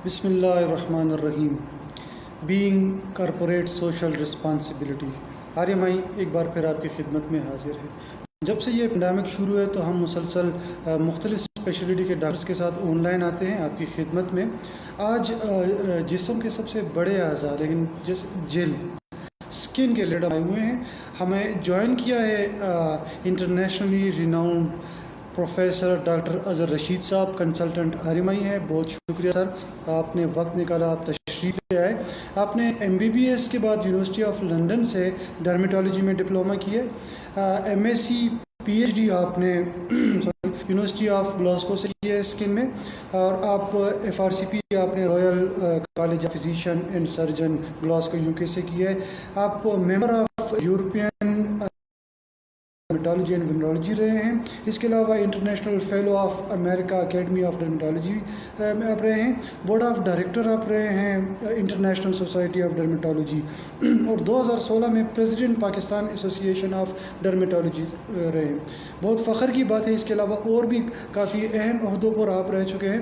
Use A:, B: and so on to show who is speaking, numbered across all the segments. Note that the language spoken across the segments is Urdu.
A: بسم اللہ الرحمن الرحیم. Being corporate social responsibility. آریہ مائی ایک بار پھر آپ کی خدمت میں حاضر ہے. جب سے یہ پینڈیمک شروع ہے تو ہم مسلسل مختلف اسپیشلٹی کے ڈاکٹرز کے ساتھ آن لائن آتے ہیں آپ کی خدمت میں. آج جسم کے سب سے بڑے اعضاء لیکن جلد اسکن کے لیڈر آئے ہوئے ہیں. ہمیں جوائن کیا ہے internationally renowned professor doctor Azhar Rashid صاحب، کنسلٹنٹ آرمائی ہے. بہت شکریہ سر، آپ نے وقت نکالا، آپ تشریف لے آئے. آپ نے MBBS کے بعد یونیورسٹی آف لنڈن سے ڈرمیٹالوجی میں ڈپلومہ کیا ہے. MSc PhD آپ نے یونیورسٹی آف گلاسکو سے کی ہے اسکن میں، اور آپ FRCP آپ نے royal college of physician and surgeon Glasgow UK سے کی ہے. آپ member of European dermatology and venereology رہے ہیں. اس کے علاوہ international fellow of America academy of dermatology میں آپ رہے ہیں. بورڈ آف ڈائریکٹر آپ رہے ہیں انٹرنیشنل سوسائٹی آف ڈرمیٹالوجی، اور 2016 میں پریزیڈنٹ پاکستان ایسوسی ایشن آف ڈرمیٹالوجی رہے ہیں. بہت فخر کی بات ہے. اس کے علاوہ اور بھی کافی اہم عہدوں پر آپ رہ چکے ہیں.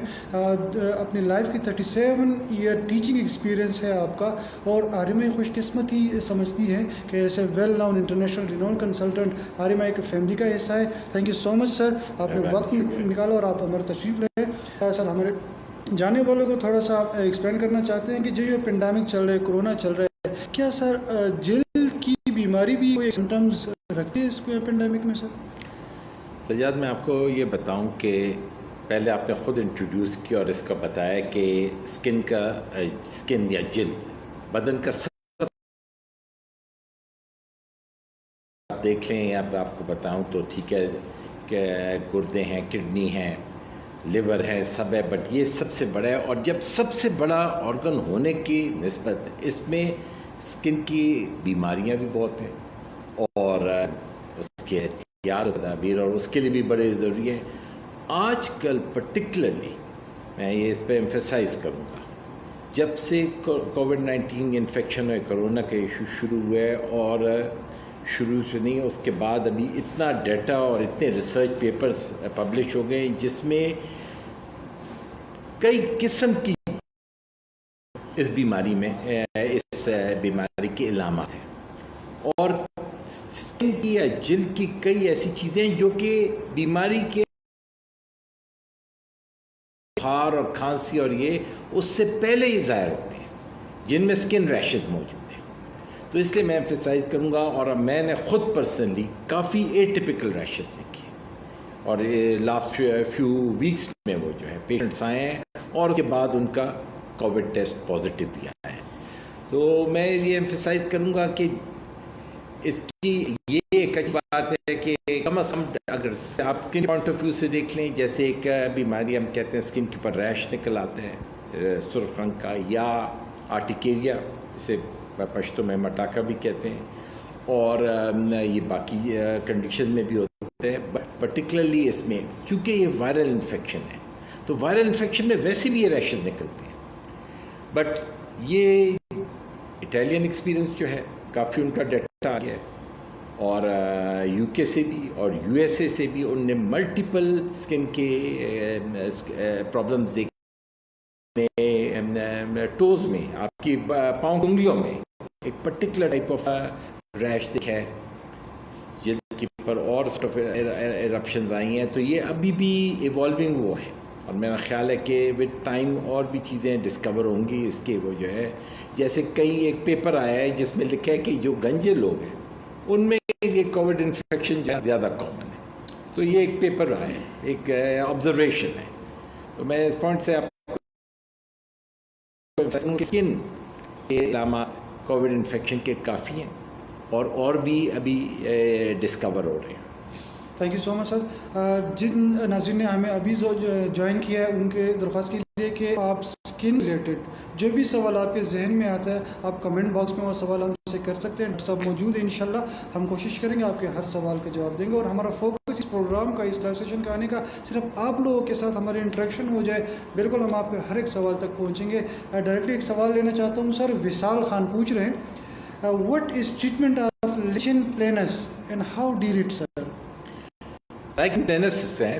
A: اپنی لائف کی 37 ایئر ٹیچنگ ایکسپیرینس ہے آپ کا، اور آرمائی خوش قسمتی سمجھتی ہے کہ ایسے ویل ناؤن انٹرنیشنل رینون کنسلٹنٹ آرمائی ایک فیملی کا حصہ ہے. تھینک یو سو مچ سر، آپ نے وقت نکالا اور آپ ہمارے تشریف لے. سر ہمارے جانے والوں کو تھوڑا سا ایکسپلین کرنا چاہتے ہیں کہ جو یہ پینڈیمک چل رہا ہے، کرونا چل رہا ہے، کیا سر جلد کی بیماری بھی کوئی سمٹمز رکھتی ہے اس پینڈیمک میں؟
B: سجاد، میں آپ کو یہ بتاؤں کہ پہلے آپ نے خود انٹروڈیوس کیا اور اس کا بتایا کہ اسکن یا جلد بدن کا دیکھ لیں. اب آپ کو بتاؤں تو ٹھیک ہے کہ گردے ہیں، کڈنی ہیں، لیور ہے، سب ہے، بٹ یہ سب سے بڑا ہے. اور جب سب سے بڑا آرگن ہونے کی نسبت اس میں اسکن کی بیماریاں بھی بہت ہیں، اور اس کے احتیاط و تدابیر اور اس کے لیے بھی بڑے ضروری ہیں. آج کل پرٹیکولرلی میں یہ اس پہ ایمفیسائز کروں گا، جب سے کووڈ-19 انفیکشن اور کرونا کا ایشو شروع ہوئے، اور شروع سے نہیں، اس کے بعد ابھی اتنا ڈیٹا اور اتنے ریسرچ پیپرز پبلش ہو گئے جس میں کئی قسم کی اس بیماری کے علامات ہیں، اور اسکن کی یا جلد کی کئی ایسی چیزیں جو کہ بیماری کے بخار اور کھانسی اور یہ اس سے پہلے ہی ظاہر ہوتے ہیں، جن میں اسکن ریشز موجود ہیں. تو اس لیے میں ایمفیسائز کروں گا، اور میں نے خود پرسنلی کافی ایٹیپیکل ریشز دیکھے، اور لاسٹ فیو ویکس میں وہ جو ہے پیشنٹس آئے ہیں اور اس کے بعد ان کا کووڈ ٹیسٹ پازیٹیو بھی آیا ہے. تو میں یہ ایمفیسائز کروں گا کہ اس کی یہ ایک اچھی بات ہے کہ کم از کم اگر آپ اسکن پوائنٹ آف ویو سے دیکھ لیں، جیسے ایک بیماری ہم کہتے ہیں اسکن کے اوپر ریش نکل آتا ہے سرخ رنگ کا، یا آرٹیکیریا، اسے پشتو میں مٹاکا بھی کہتے ہیں، اور یہ باقی کنڈیشن میں بھی ہوتے ہیں. بٹ پرٹیکولرلی اس میں چونکہ یہ وائرل انفیکشن ہے، تو وائرل انفیکشن میں ویسے بھی یہ ریشز نکلتے ہیں. بٹ یہ اٹیلین ایکسپیرینس جو ہے کافی ان کا ڈیٹا آ گیا ہے، اور UK سے بھی اور USA سے بھی ان نے ملٹیپل اسکن کے پرابلمز دیکھے. ٹوز میں، آپ کی پاؤں انگلیوں میں ایک پرٹیکولر ٹائپ آف ریش دکھا ہے جلد کے اوپر، اور ایرپشنز آئی ہیں. تو یہ ابھی بھی ایوالونگ وہ ہے، اور میرا خیال ہے کہ ود ٹائم اور بھی چیزیں ڈسکور ہوں گی اس کے. وہ جو ہے جیسے کئی ایک پیپر آیا ہے جس میں لکھا ہے کہ جو گنجے لوگ ہیں ان میں یہ کووڈ انفیکشن زیادہ کامن ہے. تو یہ ایک پیپر آیا ہے، ایک آبزرویشن ہے. تو میں اس پوائنٹ سے آپ اسکن کے علامات کووڈ انفیکشن کے کافی ہیں، اور بھی ابھی ڈسکور ہو رہے ہیں.
A: تھینک یو سو مچ سر. جن ناظرین نے ہمیں ابھی جوائن کیا ہے ان کے درخواست کے لیے کہ آپ اسکن ریلیٹڈ جو بھی سوال آپ کے ذہن میں آتا ہے آپ کمنٹ باکس میں وہ سوال ہم سے کر سکتے ہیں. سب موجود ہیں انشاءاللہ. ہم کوشش کریں گے آپ کے ہر سوال کا جواب دیں گے، اور ہمارا فوکس اس پروگرام کا، اس لائیو سیشن کا آنے کا صرف آپ لوگوں کے ساتھ ہمارے انٹریکشن ہو جائے. بالکل ہم آپ کے ہر ایک سوال تک پہنچیں گے. ڈائریکٹلی ایک سوال لینا چاہتا ہوں سر. وصال خان پوچھ رہے ہیں what is treatment of lichen planus and how deal it sir?
B: Lichen ٹینس ہے،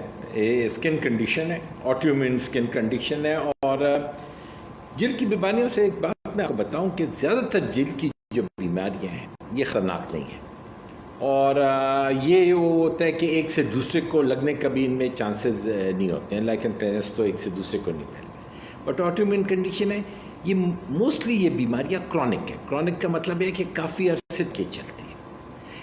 B: اسکن کنڈیشن ہے، آٹو امیون اسکن کنڈیشن ہے، اور جلد کی بیماریوں سے ایک بات میں آپ کو بتاؤں کہ زیادہ تر جلد کی جو بیماریاں ہیں یہ خطرناک نہیں ہیں، اور یہ وہ ہوتا ہے کہ ایک سے دوسرے کو لگنے کا بھی ان میں چانسز نہیں ہوتے ہیں، لیکن پیرنٹس تو ایک سے دوسرے کو نہیں پھیلتے. بٹ آٹو امیون کنڈیشن ہے یہ موسٹلی یہ بیماریاں کرونک ہے. کرونک کا مطلب ہے کہ کافی عرصے کے چلتی ہیں.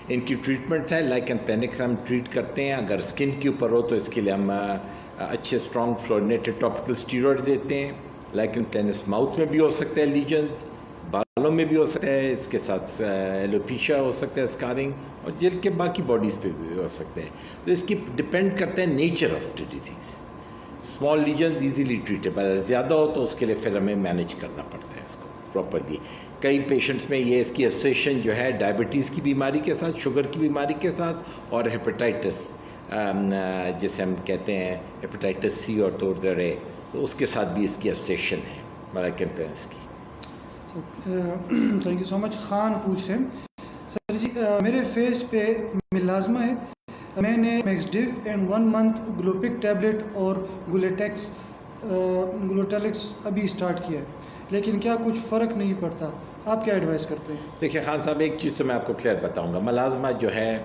B: ان کی ٹریٹمنٹس ہیں لائکن پینک ہم ٹریٹ کرتے ہیں. اگر اسکن کے اوپر ہو تو اس کے لیے ہم اچھے اسٹرانگ فلورینیٹڈ ٹاپیکل اسٹیرائڈ دیتے ہیں. لائکن پلینس ماؤتھ میں بھی ہو سکتا ہے لیجنز، بالوں میں بھی ہو سکتا ہے، اس کے ساتھ ایلوپیشیا ہو سکتا ہے اسکارنگ، اور جلد کے باقی باڈیز پہ بھی ہو سکتے ہیں. تو اس کی ڈپینڈ کرتے ہیں nature of the disease. Small legions easily treatable, اگر زیادہ ہو تو اس کے لیے پھر ہمیں مینیج کرنا پڑتا ہے اس کو پراپرلی. کئی پیشنٹس میں یہ اس کی ایسوسیشن جو ہے ڈائبٹیز کی بیماری کے ساتھ، شوگر کی بیماری کے ساتھ، اور ہیپیٹائٹس جسے ہم کہتے ہیں ہیپیٹائٹس سی اور تو اس کے ساتھ بھی اس کی ایسوسیشن ہے ملائکن پیرنٹس کی.
A: تھینک یو سو مچ. خان پوچھ رہے ہیں سر جی میرے فیس پہ ملازمہ ہے، میں نے میکسڈیو اینڈ 1 month گلوپک ٹیبلٹ اور گلوٹیلکس ابھی اسٹارٹ کیا ہے، لیکن کیا کچھ فرق نہیں پڑتا؟ آپ کیا ایڈوائز کرتے ہیں؟
B: دیکھیے خان صاحب، ایک چیز تو میں آپ کو کلیئر بتاؤں گا. ملازمہ جو ہے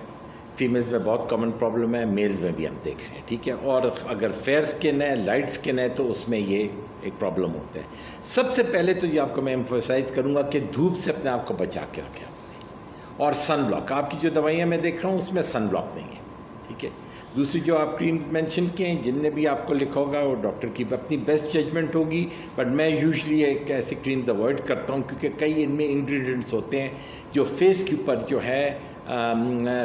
B: فیمیلز میں بہت کامن پرابلم ہے، میلز میں بھی ہم دیکھ رہے ہیں، ٹھیک ہے. اور اگر فیئر سکن ہے، لائٹ سکن ہے، تو اس میں یہ ایک پرابلم ہوتا ہے. سب سے پہلے تو یہ آپ کو میں ایمفسائز کروں گا کہ دھوپ سے اپنے آپ کو بچا کے رکھیں اور سن بلاک. آپ کی جو دوائیاں میں دیکھ رہا ہوں اس میں سن بلاک نہیں ہے، ٹھیک ہے. دوسری جو آپ کریمز مینشن کیے ہیں، جن نے بھی آپ کو لکھا ہوگا وہ ڈاکٹر کی اپنی بیسٹ ججمنٹ ہوگی، بٹ میں یوزلی ایک ایسی کریمز اوائڈ کرتا ہوں کیونکہ کئی ان میں انگریڈینٹس ہوتے ہیں جو فیس کے اوپر جو ہے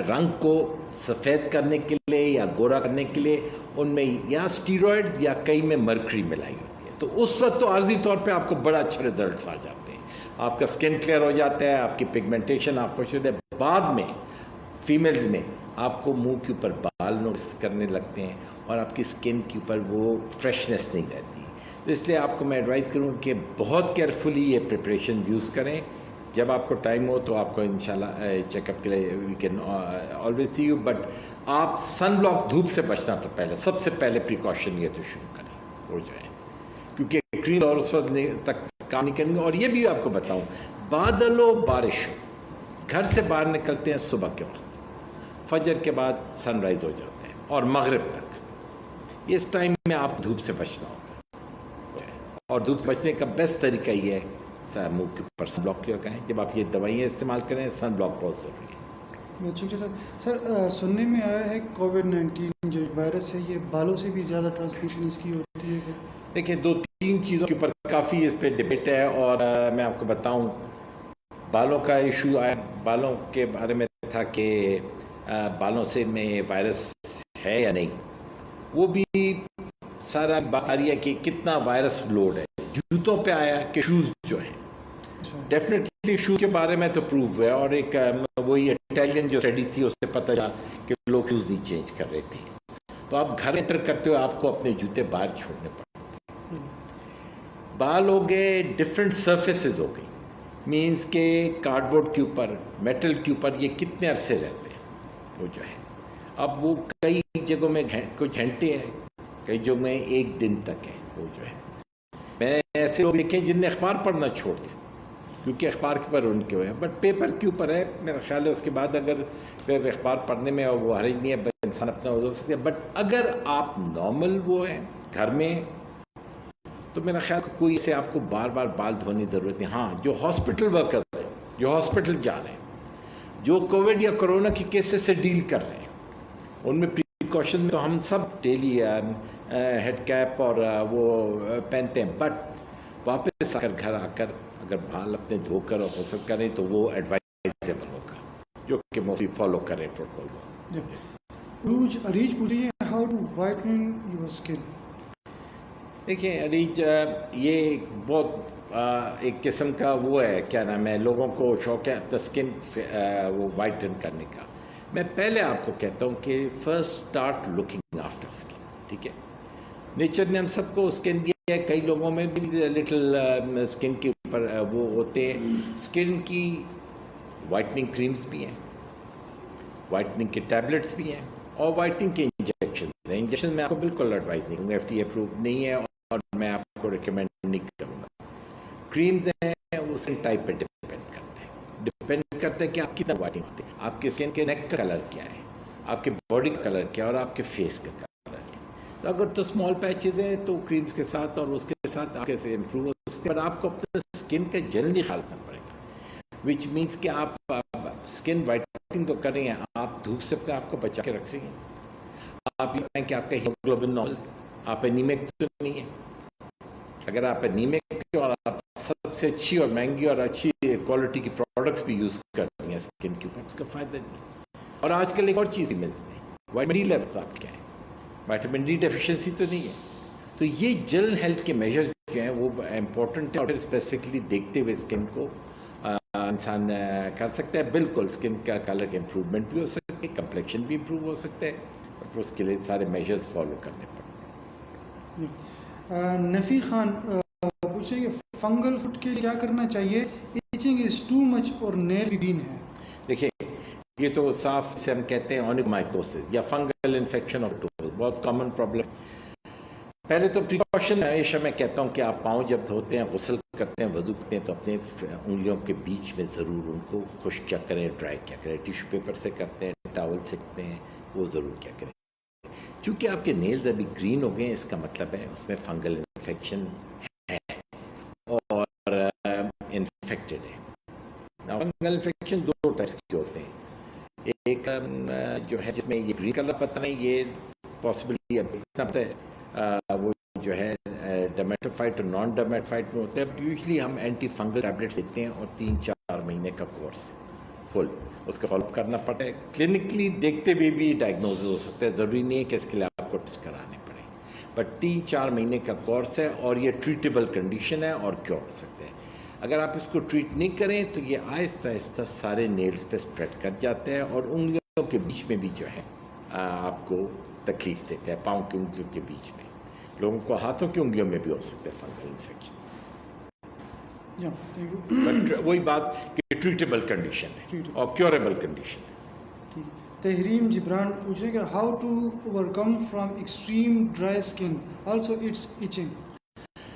B: رنگ کو سفید کرنے کے لیے یا گورا کرنے کے لیے ان میں یا اسٹیرائڈز یا کئی میں مرکری ملائی ہوتی ہے. تو اس وقت تو عارضی طور پہ آپ کو بڑا اچھے ریزلٹس آ جاتے ہیں، آپ کا اسکن کلیئر ہو جاتا ہے، آپ کی پگمنٹیشن آپ خوش ہوتے ہیں. بعد میں فیمیلز میں آپ کو منہ کے اوپر بال نوٹس کرنے لگتے ہیں اور آپ کی اسکن کے اوپر وہ فریشنس نہیں رہتی. تو اس لیے آپ کو میں ایڈوائز کروں کہ بہت کیئرفلی یہ پریپریشن یوز کریں. جب آپ کو ٹائم ہو تو آپ کو انشاءاللہ چیک اپ کے لیے we can always see you. But آپ سن بلاک دھوپ سے بچنا تو پہلے سب سے پہلے پریکاشن یہ تو شروع کریں ہو جائے، کیونکہ کریم اور اس وقت تک کام نہیں کریں گے. اور یہ بھی آپ کو بتاؤں، بادل و بارش ہو، گھر سے باہر نکلتے ہیں صبح کے وقت، فجر کے بعد سن رائز ہو جاتے ہیں اور مغرب تک، اس ٹائم میں آپ دھوپ سے بچنا ہوگا. اور دھوپ سے بچنے کا بیسٹ طریقہ یہ ہے منہ کے اوپر سن بلاک لگائیں. جب آپ یہ دوائیاں استعمال کریں سن بلاک بہت ضروری ہے.
A: بہت شکریہ سر. سر سننے میں آیا ہے کووڈ-19 جو وائرس ہے یہ بالوں سے بھی زیادہ ٹرانسمیشن اس کی ہوتی ہے.
B: دیکھیں 2-3 چیزوں کے اوپر کافی اس پہ ڈبیٹ ہے، اور میں آپ کو بتاؤں بالوں کا ایشو آیا، بالوں کے بارے میں تھا کہ بالوں سے میں وائرس ہے یا نہیں. وہ بھی سارا بات آ رہی ہے کہ کتنا وائرس لوڈ ہے. جوتوں پہ آیا کہ شوز جو ہیں، ڈیفینیٹلی شوز کے بارے میں تو پروو ہے. اور ایک وہی اٹیلین جو اسٹڈی تھی اس سے پتہ چلا کہ لوگ شوز نہیں چینج کر رہے تھے. تو آپ گھر انٹر کرتے ہوئے آپ کو اپنے جوتے باہر چھوڑنے پڑتے. بال ہو گئے ڈفرینٹ سرفیسز ہو گئی، مینس کہ کارڈ بورڈ کے اوپر، میٹل کے اوپر یہ کتنے عرصے رہتے ہیں وہ جو ہے. اب وہ کئی جگہوں میں کچھ گھنٹے ہیں، کئی جگہوں میں 1 دن تک ہے وہ جو ہے. میں ایسے لوگ دیکھیں جن نے اخبار پڑھنا چھوڑ دیا کیونکہ اخبار کے اوپر ان کے ہوئے، بٹ پیپر کے اوپر ہے میرا خیال ہے. اس کے بعد اگر پھر اخبار پڑھنے میں وہ حرج نہیں ہے، انسان اپنا ہو سکتا ہے. بٹ اگر آپ نارمل وہ ہیں گھر میں تو میرا خیال کوئی سے آپ کو بار بار بال دھونے کی ضرورت نہیں. ہاں جو ہاسپٹل ورکرز ہیں، جو ہاسپٹل جا رہے ہیں، جو کووڈ یا کرونا کے کیسز سے ڈیل کر رہے ہیں، ان میں پریکاشن میں تو ہم سب ڈیلی ہیڈ کیپ اور وہ پہنتے ہیں. بٹ واپس آ کر گھر آ کر اگر بال اپنے دھو کر اور غسل کریں تو وہ ایڈوائزیبل ہوگا، جو کہ موسٹلی فالو کریں پروٹوکول.
A: اریج پوچھیے ہاؤ ٹو وائٹن یور اسکن.
B: دیکھیں اریج یہ بہت ایک قسم کا وہ ہے، کیا نام ہے، لوگوں کو شوق ہے اپنا اسکن وہ وائٹن کرنے کا. میں پہلے آپ کو کہتا ہوں کہ first start looking after skin, ٹھیک ہے. نیچر نے ہم سب کو اسکن دیا ہے، کئی لوگوں میں بھی لٹل اسکن کے اوپر وہ ہوتے ہیں. اسکن کی وائٹننگ کریمز بھی ہیں، وائٹننگ کے ٹیبلٹس بھی ہیں، اور وائٹنگ کے انجیکشن میں آپ کو بالکل ایڈوائز نہیں کروں گا، FDA اپروو نہیں ہے اور میں آپ کو ریکمینڈ نہیں کروں گا. کریمز ہیں وہ اسکن ٹائپ پہ ڈپینڈ کرتے ہیں کہ آپ کتنا وائٹنگ ہوتے ہیں، آپ کے اسکن کے نیک کا کلر کیا ہے، آپ کے باڈی کا کلر کیا ہے، اور آپ کے فیس کا کلر کیا ہے. تو اگر تو اسمال پیچز ہیں تو کریمز کے ساتھ اور اس کے ساتھ آپ کیسے امپروو ہو سکتے ہیں. پر آپ کو اپنے اسکن کا جلدی خیال رکھنا پڑے گا، وچ مینس کہ آپ اسکن وائٹنگ تو کر رہی ہیں، آپ دھوپ سے اپنے آپ کو بچا کے رکھ رہی ہیں. آپ یہ کہیں کہ آپ کا ہیموگلوبن نارمل، آپ انیمک تو نہیں ہے. اگر آپ انیمک اور آپ سب سے اچھی اور مہنگی اور اچھی کوالٹی کی پروڈکٹس بھی یوز کر رہی ہیں اسکن کے اوپر، اس کا فائدہ نہیں. اور آج کل ایک اور چیز ملتی ہے، وائٹامن ڈی لیولس آپ کیا ہے، وائٹامن ڈی ڈیفیشنسی تو نہیں ہے. تو یہ جل ہیلتھ کے میجرز جو ہیں وہ امپورٹنٹ ہیں، اور اسپیسیفکلی دیکھتے ہوئے اسکن کو انسان کر سکتا ہے. بالکل اسکن کا کلر کے امپروومنٹ بھی ہو سکتے ہیں، کمپلیکشن بھی امپروو ہو سکتا ہے، اور اس کے لیے سارے میجرز فالو کرنے پڑتے ہیں.
A: نفی خان پوچھیں کہ فنگل فوڈ کے لیے کیا کرنا چاہیے؟ ایچنگ از ٹو مچ اور نیل بین ہے.
B: دیکھیں یہ تو صاف سے ہم کہتے ہیں اونیگومائکوسس یا فنگل انفیکشن آف ٹوز، بہت کامن پرابلم. پہلے تو پریکاشن ہمیشہ میں کہتا ہوں کہ آپ پاؤں جب دھوتے ہیں، غسل کرتے ہیں، وضو کرتے ہیں، تو اپنے انگلیوں کے بیچ میں ضرور ان کو خشک کیا کریں، ڈرائی کیا کریں. ٹیشو پیپر سے کرتے ہیں، ٹاول سے کرتے ہیں، وہ ضرور کیا کریں. چونکہ آپ کے نیلز ابھی گرین ہو گئے ہیں، اس کا مطلب ہے اس میں فنگل انفیکشن ہے اور انفیکٹڈ ہے. فنگل انفیکشن دو ٹائپ کے ہوتے ہیں. ایک جو ہے جس میں یہ گرین کلر پتہ نہیں، یہ پاسبلی وہ جو ہے ڈیمیٹوفائٹ اور نان ڈیمیٹوفائٹ میں ہوتے ہیں. یوزلی ہم اینٹی فنگل ٹیبلٹس دیتے ہیں، اور 3-4 مہینے کا کورس فل اس کا فالو اپ کرنا پڑتا ہے. کلینکلی دیکھتے ہوئے بھی ڈائگنوز ہو سکتا ہے، ضروری نہیں ہے کہ اس کے لیے آپ کو ٹیسٹ کرانے پڑے. بٹ 3-4 مہینے کا کورس ہے، اور یہ ٹریٹیبل کنڈیشن ہے اور کیور ہو سکتے ہیں. اگر آپ اس کو ٹریٹ نہیں کریں تو یہ آہستہ آہستہ سارے نیلز پہ اسپریڈ کر جاتے ہیں، اور انگلیوں کے بیچ میں بھی جو ہے آپ کو تکلیف دیتے ہیں. پاؤں کی انگلیوں کے بیچ میں، لوگوں کو ہاتھوں کی انگلیوں میں بھی ہو سکتا ہے فنگل انفیکشن. بٹ وہی بات کہ ٹریٹیبل کنڈیشن ہے اور کیوریبل کنڈیشن ہے.
A: تحریم جبران پوچھ رہے کہ how to overcome from extreme dry skin also it's itching.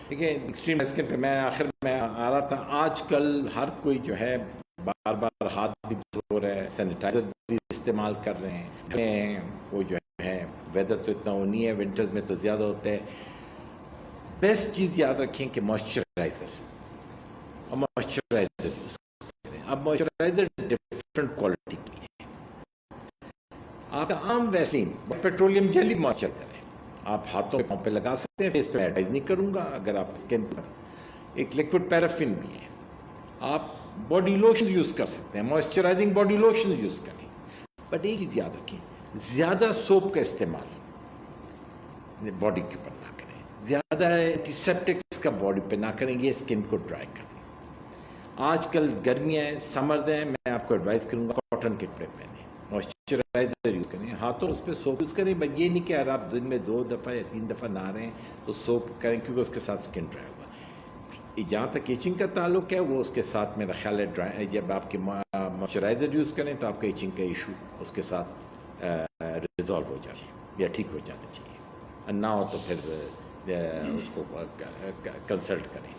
B: دیکھیں ایکسٹریم اسکن پہ میں آخر میں آ رہا تھا. آج کل ہر کوئی جو ہے بار بار ہاتھ بھی دھو رہا ہے، سینیٹائزر بھی استعمال کر رہے ہیں. وہ جو ہے ویدر تو اتنا وہ نہیں ہے، ونٹرز میں تو زیادہ ہوتا ہے. بیسٹ چیز یاد رکھیں کہ موئسچرائزر اور موئسچرائزر یوز کریں. اب موئسچرائزر ڈفرینٹ کوالٹی کی ہے. آپ کا عام ویسلین پیٹرولیم جیلی موئسچرائزر ہے، آپ ہاتھوں پہ پاؤں پہ لگا سکتے ہیں. فیس پہ ایڈوائز نہیں کروں گا. اگر آپ اسکن پر ایک لیکوڈ پیرافن بھی ہے، آپ باڈی لوشن یوز کر سکتے ہیں، موئسچرائزنگ باڈی لوشن یوز کریں. بٹ ایک چیز یاد رکھیں، زیادہ سوپ کا استعمال باڈی کے اوپر نہ کریں، زیادہ اینٹی سیپٹکس کا باڈی پہ نہ کریں، یہ اسکن کو ڈرائی کر دیں. آج کل گرمیاں ہیں، سمرز ہیں، میں آپ کو ایڈوائز کروں گا کاٹن کے کپڑے پہنیں، موئسچرائزر یوز کریں، ہاتھوں اس پہ سوپ یوز کریں. بٹ یہ نہیں کہ اگر آپ دن میں 2 دفعہ یا 3 دفعہ نہا رہے ہیں تو سوپ کریں، کیونکہ اس کے ساتھ اسکن ڈرائی ہوگا. جہاں تک ایچنگ کا تعلق ہے، وہ اس کے ساتھ میرا خیال ہے ڈرائی جب آپ کے موئسچرائزر یوز کریں تو آپ کا ایچنگ کا ایشو اس کے ساتھ ریزالو ہو جانا چاہیے یا ٹھیک ہو جانا چاہیے. نہ ہو تو پھر اس کو کنسلٹ کریں.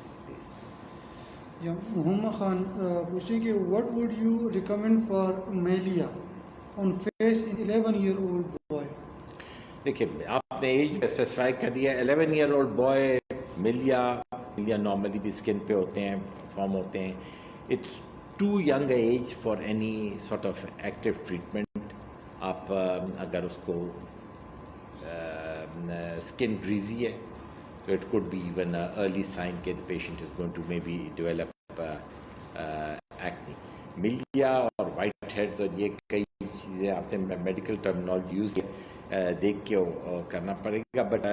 A: محمد خان پوچھیں کہ what would you recommend for melia on face in 11-year-old boy.
B: دیکھیے آپ نے ایج اسپیسیفائی کر دیا. 11-year-old بوائے ملیا نارملی بھی اسکن پہ ہوتے ہیں، فارم ہوتے ہیں. It's too young age for any sort of active treatment. آپ اگر اس کو اسکن گریزی ہے تو it could be even early sign کہ patient is going to may be develop acne. Milia اور وائٹ ہیڈ تو یہ کئی چیزیں آپ نے میڈیکل ٹرمنالوجی یوز دیکھ کے کرنا پڑے گا. بٹ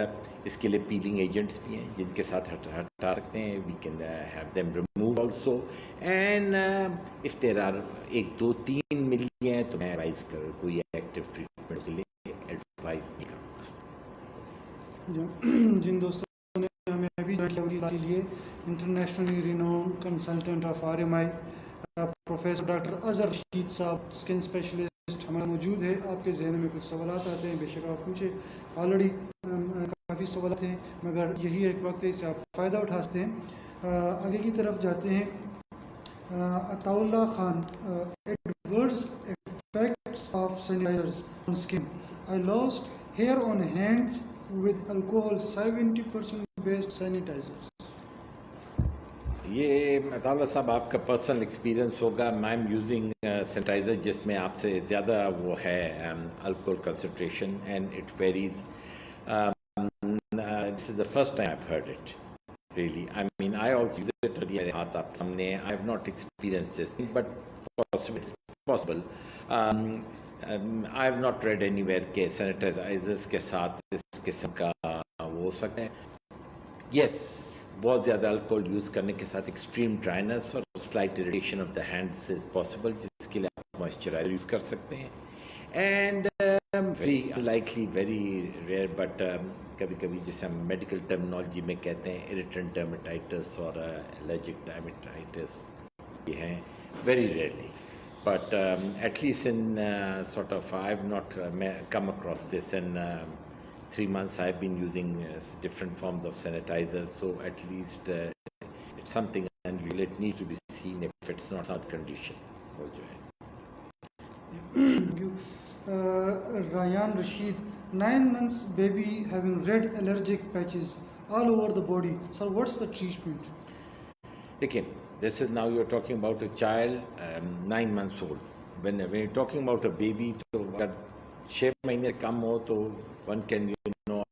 B: اس کے لیے پیلنگ ایجنٹس بھی ہیں جن کے ساتھ ہٹا سکتے ہیں. We can have them remove also. And if there are 1-2-3 ملی ہیں تو میں ایڈوائز کروں کوئی ایکٹیو ٹریٹمنٹ کے لیے ایڈوائز نہیں کروں گا.
A: جن دوستوں نے ہمیں ابھی کے لیے internationally renowned consultant of RMI professor doctor Azhar Rashid صاحب اسکن اسپیشلسٹ ہمارے موجود ہے. آپ کے ذہن میں کچھ سوالات آتے ہیں، بے شک آپ پوچھیں. آلریڈی کافی سوالات ہیں، مگر یہی ایک وقت ہے جس سے آپ فائدہ اٹھا سکتے ہیں. آگے کی طرف جاتے ہیں. عطا اللہ Khan, adverse effects of sanitizers on skin. I lost hair on hands with alcohol 70% based sanitizers.
B: یہ مطالعہ صاحب آپ کا پرسنل ایکسپیرینس ہوگا. آئی ایم یوزنگ سینیٹائزر جس میں آپ سے زیادہ وہ ہے alcohol concentration and it varies. This is the first time I heard it really. I mean I also use it اور یہ ہاتھ آپ سامنے. I have not experience this but possible. I have not read anywhere کہ سینیٹائزرس کے ساتھ اس قسم کا وہ ہو سکتا ہے. یس, بہت زیادہ الکوہول یوز کرنے کے ساتھ ایکسٹریم ڈرائنس اور slight irritation of the hands is possible, جس کے لیے آپ موئسچرائزر یوز کر سکتے ہیں. And very likely very rare but کبھی کبھی جیسے ہم میڈیکل ٹرمنالوجی میں کہتے ہیں اریٹنٹ ڈرمیٹائٹس اور الرجک ڈرمیٹائٹس, یہ ہیں very rarely. But at least in sort of I have not come across this in 3 months I've been using different forms of sanitizer, so at least it's something unusual. It needs to be seen if it's not a condition.
A: Ryan Rashid, 9 months baby having red allergic patches all over the body. Sir, what's the treatment?
B: Okay, this is now you're talking about a child 9 months old. When you're talking about a baby, تو اگر 6 مہینے کم ہو تو ون کین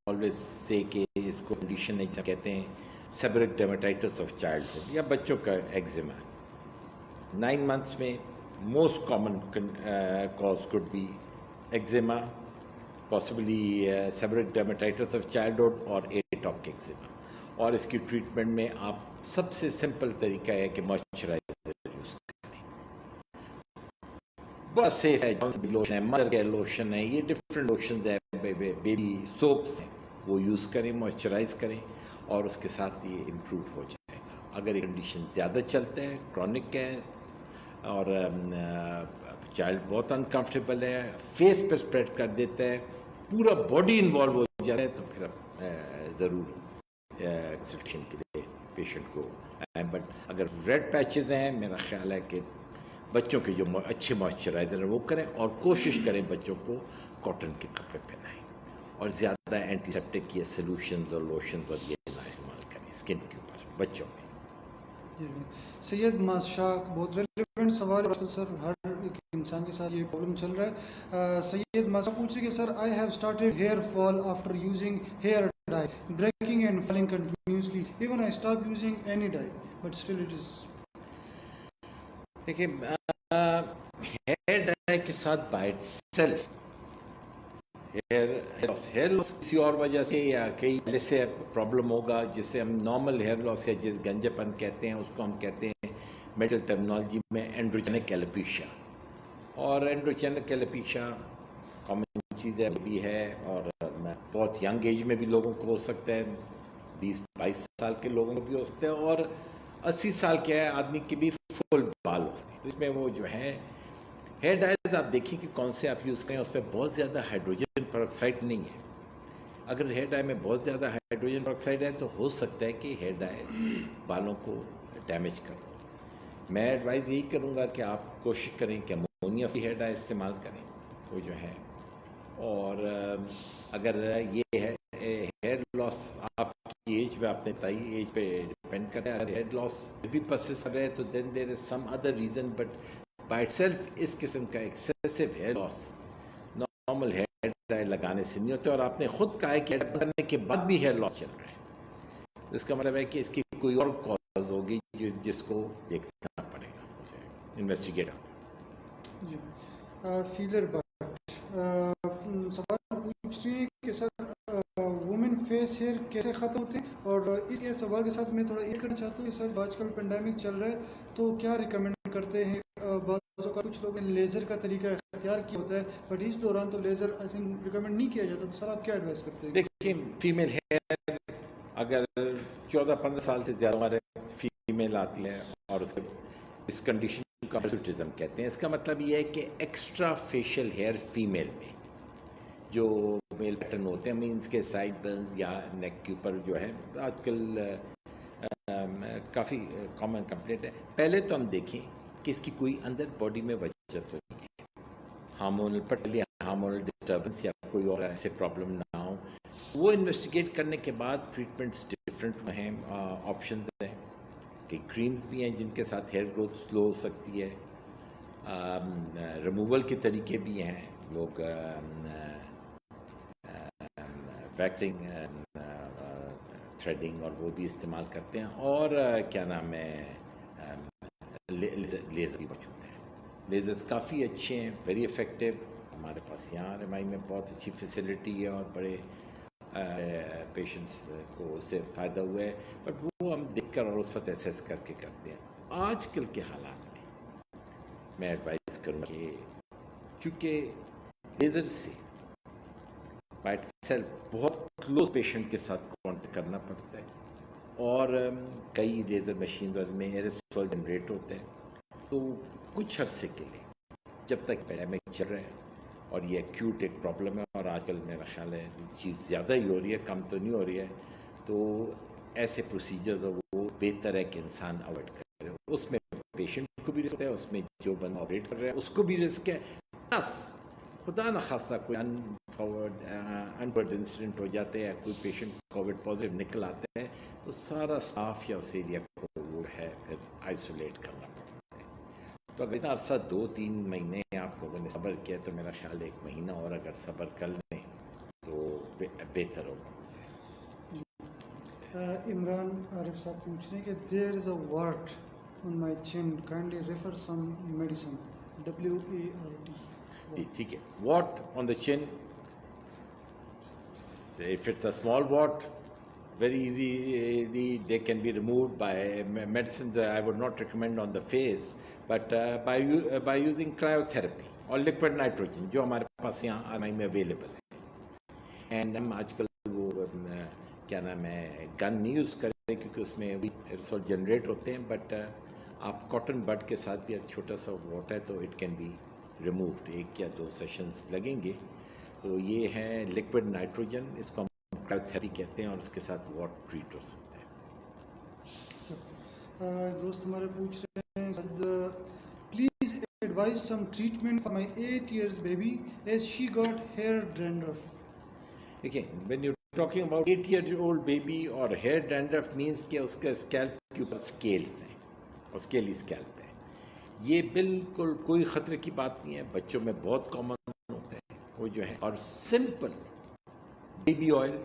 B: always say کہ اس کو کنڈیشن کہتے ہیں سیبرک ڈرمیٹائٹس آف چائلڈہڈ یا بچوں کا ایگزیما. 9 months میں most common cause could be eczema, possibly seborrheic dermatitis of childhood اور ایٹاپک ایگزیما. اور اس کی ٹریٹمنٹ میں آپ سب سے سمپل طریقہ ہے کہ موئسچرائزر یوز کریں. بہت سیف ہے, لوشن ہے, مدر کیئر لوشن ہے, یہ ڈفرینٹ لوشنز ہے, بیبی سوپس ہیں, وہ یوز کریں, موئسچرائز کریں اور اس کے ساتھ یہ امپروو ہو جائے گا. اگر یہ کنڈیشن زیادہ چلتا ہے, کرونک ہے اور چائلڈ بہت انکمفرٹیبل ہے, فیس پہ اسپریڈ کر دیتا ہے, پورا باڈی انوالو ہو جاتا ہے, تو پھر ضرور کنسلٹیشن کے لیے پیشنٹ کو. بٹ اگر ریڈ پیچز ہیں, میرا خیال ہے کہ بچوں کے جو اچھے موئسچرائزر ہیں وہ کریں اور کوشش کریں بچوں کو کاٹن کے کپڑے پہنائیں اور زیادہ اینٹی سیپٹک یہ سلوشنز اور لوشنز اور یہ نہ استعمال کریں اسکن کے اوپر بچوں میں.
A: سید ماشاء, بہت ریلیونٹ سوال ہے سر, ہر ایک انسان کے ساتھ یہ پرابلم چل رہا ہے. سید ماشاء پوچھ رہے کہ sir I have started hair fall after using hair dye, breaking and falling continuously, even I stop using any dye but still it is.
B: دیکھیے, ہیئر ڈائی کے ساتھ by itself hair loss کسی اور وجہ سے یا کئی پہلے سے پرابلم ہوگا, جس سے ہم نارمل ہیئر لاس ہے, جس گنجے پن کہتے ہیں, اس کو ہم کہتے ہیں میڈیکل ٹرمنالوجی میں اینڈروجینک ایلوپیشیا. اور اینڈروجینک ایلوپیشیا کامن چیز بھی ہے اور بہت ینگ ایج میں بھی لوگوں کو ہو سکتا ہے, 20-22 سال کے لوگوں کو بھی ہو سکتا ہے, اور 80 سال کے آدمی کے بھی فل بال ہو سکتے ہیں. اس میں وہ جو ہے ہیئر ڈائز آپ دیکھیں کہ کون سے آپ یوز کریں, اس پہ بہت زیادہ ہائیڈروجن پروکسائڈ نہیں ہے. اگر ہیئر ڈائی میں بہت زیادہ ہائیڈروجن پروکسائڈ ہے تو ہو سکتا ہے کہ ہیئر ڈائی بالوں کو ڈیمیج کرے. میں ایڈوائز یہی کروں گا کہ آپ کوشش کریں کہ امونیا فری ہیئر ڈائی استعمال کریں, وہ جو ہے. اور اگر یہ ہے ہیئر لاس آپ کی ایج پہ, آپ نے بتائی ایج پہ ڈپینڈ کرتا ہے. اگر ہیئر لاس بھی پرسسٹ کر رہے ہے تو then there is some other reason, but by itself اس قسم کا excessive hair loss normal hair dye لگانے سے نہیں ہوتے. اور آپ نے خود کہا ہے کہ ہیئر کرنے کے بعد بھی ہیئر لاس چل رہا ہے, اس کا مطلب ہے کہ اس کی کوئی اور کاز ہوگی جس کو دیکھنا پڑے گا, انویسٹیگیٹ.
A: جی, فیلر بٹ سوال پوچھ رہی ہے کہ سر وومن فیس ہیئر کیسے ختم ہوتے ہیں, اور اس سوال کے ساتھ میں تھوڑا ایڈ کرنا چاہتا ہوں کہ سر آج کل پینڈیمک چل رہا ہے تو کیا ریکمینڈ کرتے ہیں. بعض اوقات کچھ لوگوں نے لیزر کا طریقہ اختیار کیا ہوتا ہے, بٹ اس دوران تو لیزر آئی تھنک ریکمینڈ نہیں کیا جاتا, تو سر آپ کیا ایڈوائز کرتے ہیں؟
B: دیکھیے, فیمیل ہیئر اگر 14-15 سال سے زیادہ ہمارے فیمیل آتی ہے اور اس کنڈیشن کا ہرسوٹزم کہتے ہیں, اس کا مطلب یہ ہے کہ ایکسٹرا فیشیل ہیئر فیمیل میں جو میل پیٹرن ہوتے ہیں, مینس کے سائڈ برنز یا نیک کے اوپر جو ہے, آج کل کافی کامن کمپلینٹ ہے. پہلے تو ہم دیکھیں کہ اس کی کوئی اندر باڈی میں وجہ تو نہیں ہے, ہارمونل پرٹیکولرلی ہارمونل ڈسٹربنس یا کوئی اور ایسے پرابلم نہ ہو. وہ انویسٹیگیٹ کرنے کے بعد ٹریٹمنٹس ڈفرینٹ ہیں, آپشنز ہیں کہ کریمز بھی ہیں جن کے ساتھ ہیئر گروتھ سلو ہو سکتی ہے, ریموول کے طریقے بھی ہیں, لوگ ویکسنگ تھریڈنگ اور وہ بھی استعمال کرتے ہیں, اور کیا نام ہے لیزر بھی موجود ہیں. لیزرز کافی اچھے ہیں, ویری افیکٹو. ہمارے پاس یہاں RMI میں بہت اچھی فیسلٹی ہے اور بڑے پیشنٹس کو اس سے فائدہ ہوا ہے, بٹ وہ ہم دیکھ کر اور اس وقت ایسیس کر کے کرتے ہیں. آج کل کے حالات میں میں ایڈوائز کروں کہ چونکہ لیزر سے بائی اٹ سیلف بہت کلوز پیشنٹ کے ساتھ کانٹیکٹ کرنا پڑتا ہے, اور کئی لیزر مشینز اور میں ایئرسول جنریٹ ہوتے ہیں, تو کچھ عرصے کے لیے جب تک پیڈیمک چل رہا ہے, اور یہ ایکیوٹ ایک پرابلم ہے, اور آج کل میرا خیال ہے چیز زیادہ ہی ہو رہی ہے, کم تو نہیں ہو رہی ہے, تو ایسے پروسیجرز وہ بہتر ہے کہ انسان اوائڈ کرے. اس میں پیشنٹ کو بھی رسک ہے, اس میں جو بندہ آپریٹ کر رہا ہے اس کو بھی رسک ہے, پلس خدا نخواستہ کوئی انفارچونیٹ انسیڈنٹ ہو جاتے ہیں, کوئی پیشنٹ کووڈ پازیٹیو نکل آتا ہے, تو سارا اسٹاف یا اس ایریا کو وہ ہے پھر آئسولیٹ کرنا پڑتا ہے. تو اگر اتنا عرصہ 2-3 مہینے آپ لوگوں نے صبر کیا, تو میرا خیال 1 مہینہ اور اگر صبر کر لیں تو بہتر ہوگا.
A: عمران عارف صاحب پوچھ رہے ہیں کہ دیر از اے واٹ آن مائی چن, کائنڈلی ریفر سم میڈیسن, WART.
B: جی ٹھیک ہے. واٹ آن دا چن, if it's a small wart, very easily they can be removed by medicines. I would not recommend on the face, but by using cryotherapy or liquid nitrogen, جو ہمارے پاس یہاں RMI میں اویلیبل ہے. اینڈ ہم آج کل وہ کیا نام ہے گن نہیں یوز کریں کیونکہ اس میں ایئرسول جنریٹ ہوتے ہیں, بٹ آپ کاٹن بڈ کے ساتھ بھی چھوٹا سا واٹ ہے تو اٹ کین بی ریمووڈ. 1 یا 2 سیشنز لگیں گے. تو یہ ہے لکوڈ نائٹروجن, اس کو ہم کریوتھیراپی کہتے ہیں, اور اس کے ساتھ واٹ ٹریٹ ہو سکتا ہے.
A: دوست ہمارے پوچھ رہے ہیں please advise some treatment for my 8 years baby as she got hair dandruff.
B: دیکھیں, when you talking about 8-year-old baby اور ہیئر ڈینڈرف مینس کہ اس کا اسکیلپ کے اوپر اسکیلز ہیں اور اسکیلی اسکیلپ ہے. یہ بالکل کوئی خطرے کی بات نہیں ہے, بچوں میں بہت کامن ہوتا ہے وہ جو ہے. اور سمپل بیبی آئل,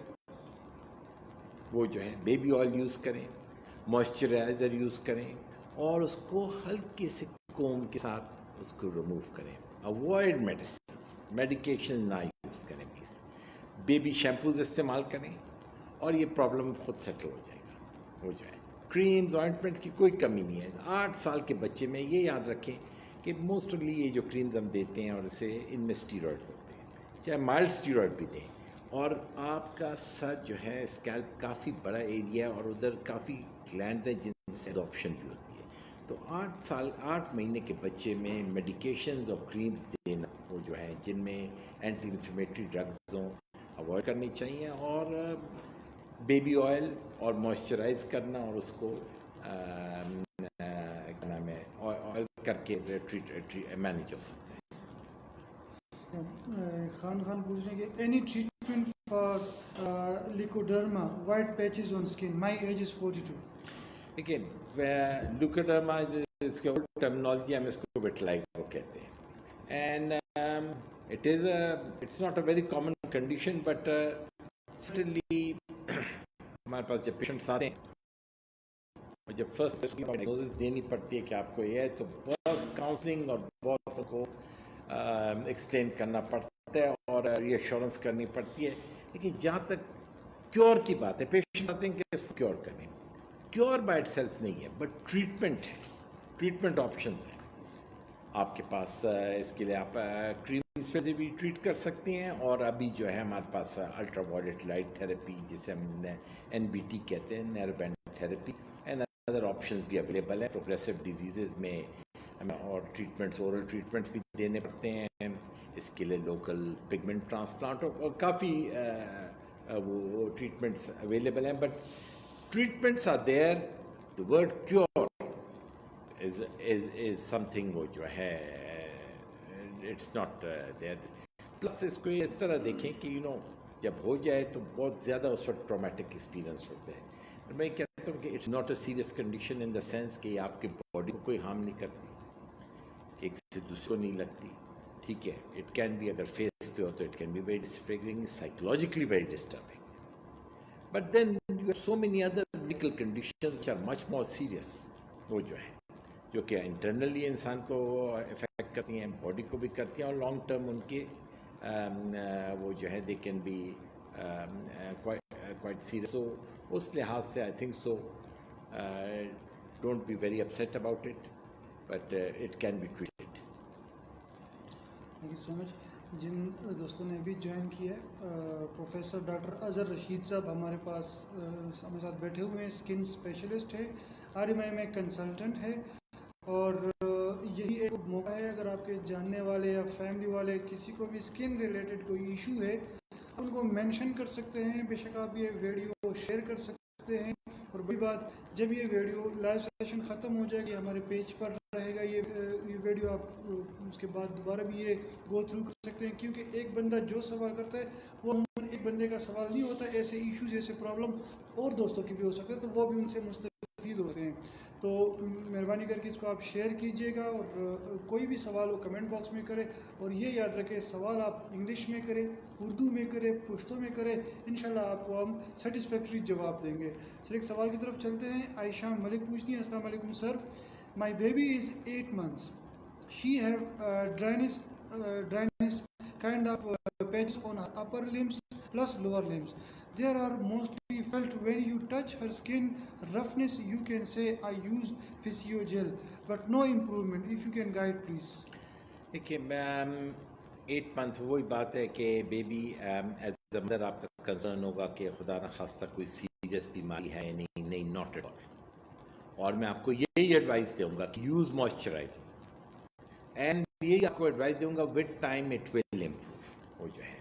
B: وہ جو ہے بیبی آئل یوز کریں, موئسچرائزر یوز کریں, اور اس کو ہلکے سے کوم کے ساتھ اس کو ریموو کریں. اوائڈ میڈیکیشن نہ یوز کریں پلیز. بیبی شیمپوز استعمال کریں اور یہ پرابلم خود سیٹل ہو جائے گا. وہ جو ہے کریمز آئنٹمنٹ کی کوئی کمی نہیں ہے. 8 سال کے بچے میں یہ یاد رکھیں کہ موسٹلی یہ جو کریمز ہم دیتے ہیں اور اسے ان میں اسٹیرائڈز ہوتے ہیں, چاہے مائلڈ اسٹیرائڈ بھی دیں, اور آپ کا سر جو ہے اسکیلپ کافی بڑا ایریا اور ادھر کافی گلینڈ ہیں جن سے ایڈاپشن بھی ہوتی ہے. تو 8 مہینے کے بچے میں میڈیکیشنز اور کریمز دینا وہ جو ہے جن میں اینٹی انفلیمیٹری ڈرگز ہوں اوائڈ کرنی چاہیے, اور بیبی آئل اور موئسچرائز کرنا, اور اس کو کیا نام ہے آئل کر کے مینیج ہو سکتا ہے.
A: خان پوچھ رہے ہیں کہ any treatment for leucoderma white patches on skin, my age is 42.
B: دیکھیے, لیوکوڈرما اس کے ٹرمنالوجی ہم اس کو وٹلائگو کہتے ہیں, and it's not a very common condition, but certainly ہمارے پاس جب پیشنٹس آتے ہیں اور جب فرسٹ ڈائگنوسس دینی پڑتی ہے کہ آپ کو یہ ہے, تو بہت کاؤنسلنگ اور بہت کو ایکسپلین کرنا پڑتا ہے اور ری ایشورنس کرنی پڑتی ہے. لیکن جہاں تک کیور کی بات ہے, پیشنٹ آتے ہیں کہ اس کو کیور کریں, کیور بائی اٹ سیلف نہیں ہے, بٹ ٹریٹمنٹ ہے, ٹریٹمنٹ آپشنز ہیں آپ کے پاس. اس کے لیے آپ کریمز سے بھی ٹریٹ کر سکتے ہیں, اور ابھی جو ہے ہمارے پاس الٹرا وائلٹ لائٹ تھراپی جسے ہم NBT کہتے ہیں, narrow band therapy, and other options بھی اویلیبل ہیں. پروگریسو ڈیزیزز میں ہمیں اور ٹریٹمنٹس, اورل ٹریٹمنٹس بھی دینے پڑتے ہیں. اس کے لیے لوکل پگمنٹ ٹرانسپلانٹ اور کافی وہ ٹریٹمنٹس اویلیبل ہیں. But treatments are there, The word cure is something وہ جو ہے it's not there. Plus اس کو اس طرح دیکھیں کہ جب ہو جائے تو بہت زیادہ اس وقت ٹرامیٹک ایکسپیرینس ہوتا ہے. میں کہتا ہوں کہ it's not a serious condition in the sense کہ آپ کی باڈی کو کوئی ہارم نہیں کرتی, ایک سے دوسرے کو نہیں لگتی. ٹھیک ہے, اٹ کین بی اگر فیس پہ ہو تو it can be very disturbing, psychologically very disturbing. But then you have so many other medical conditions which are much more serious, وہ جو ہے جو کہ انٹرنلی انسان کو افیکٹ کرتی ہیں, باڈی کو بھی کرتی ہیں, اور لانگ ٹرم ان کے وہ جو ہے they can be quite serious. So اس لحاظ سے I think so don't be very upset about it, but it can be treated.
A: Thank you so much. جن دوستوں نے ابھی جوائن کیا ہے, پروفیسر ڈاکٹر اظہر رشید صاحب ہمارے پاس ہمارے ساتھ بیٹھے ہوئے ہیں. اسکن اسپیشلسٹ ہے, RMI میں کنسلٹنٹ ہے, اور یہی ایک موقع ہے اگر آپ کے جاننے والے یا فیملی والے کسی کو بھی اسکن ریلیٹڈ کوئی ایشو ہے ان کو مینشن کر سکتے ہیں. بے شک آپ یہ ویڈیو شیئر کر سکتے ہیں, اور بڑی بات جب یہ ویڈیو لائیو سیشن ختم ہو جائے گی ہمارے پیج پر رہے گا یہ ویڈیو, آپ اس کے بعد دوبارہ بھی یہ گو تھرو کر سکتے ہیں, کیونکہ ایک بندہ جو سوال کرتا ہے وہ ایک بندے کا سوال نہیں ہوتا. ایسے ایشوز ایسے پرابلم اور دوستوں کی بھی ہو سکتے ہیں, تو وہ بھی ان سے مستفید ہوتے ہیں. تو مہربانی کر کے اس کو آپ شیئر کیجئے گا, اور کوئی بھی سوال ہو کمنٹ باکس میں کرے, اور یہ یاد رکھیں سوال آپ انگلش میں کریں, اردو میں کریں, پشتو میں کریں, انشاءاللہ آپ کو ہم سیٹسفیکٹری جواب دیں گے. سر ایک سوال کی طرف چلتے ہیں. عائشہ ملک پوچھتی ہیں, السلام علیکم sir, my baby is 8 months. She have dryness kind of patches on her upper limbs plus lower limbs. There are mostly felt when you touch her skin. Roughness, you can say I use Physiogel, but no improvement. If you can guide, please.
B: دیکھیے 8 month وہی بات ہے کہ بیبی ایز اے مدر آپ کا کنسرن ہوگا کہ خدا نہ خواستہ کوئی سیریس بیماری ہے یا نہیں, ناٹ ایٹ آل. اور میں آپ کو یہی ایڈوائس دوں گا کہ یوز موئسچرائزر, اینڈ یہی آپ کو ایڈوائس دوں گا with time it will improve. وہ جو ہے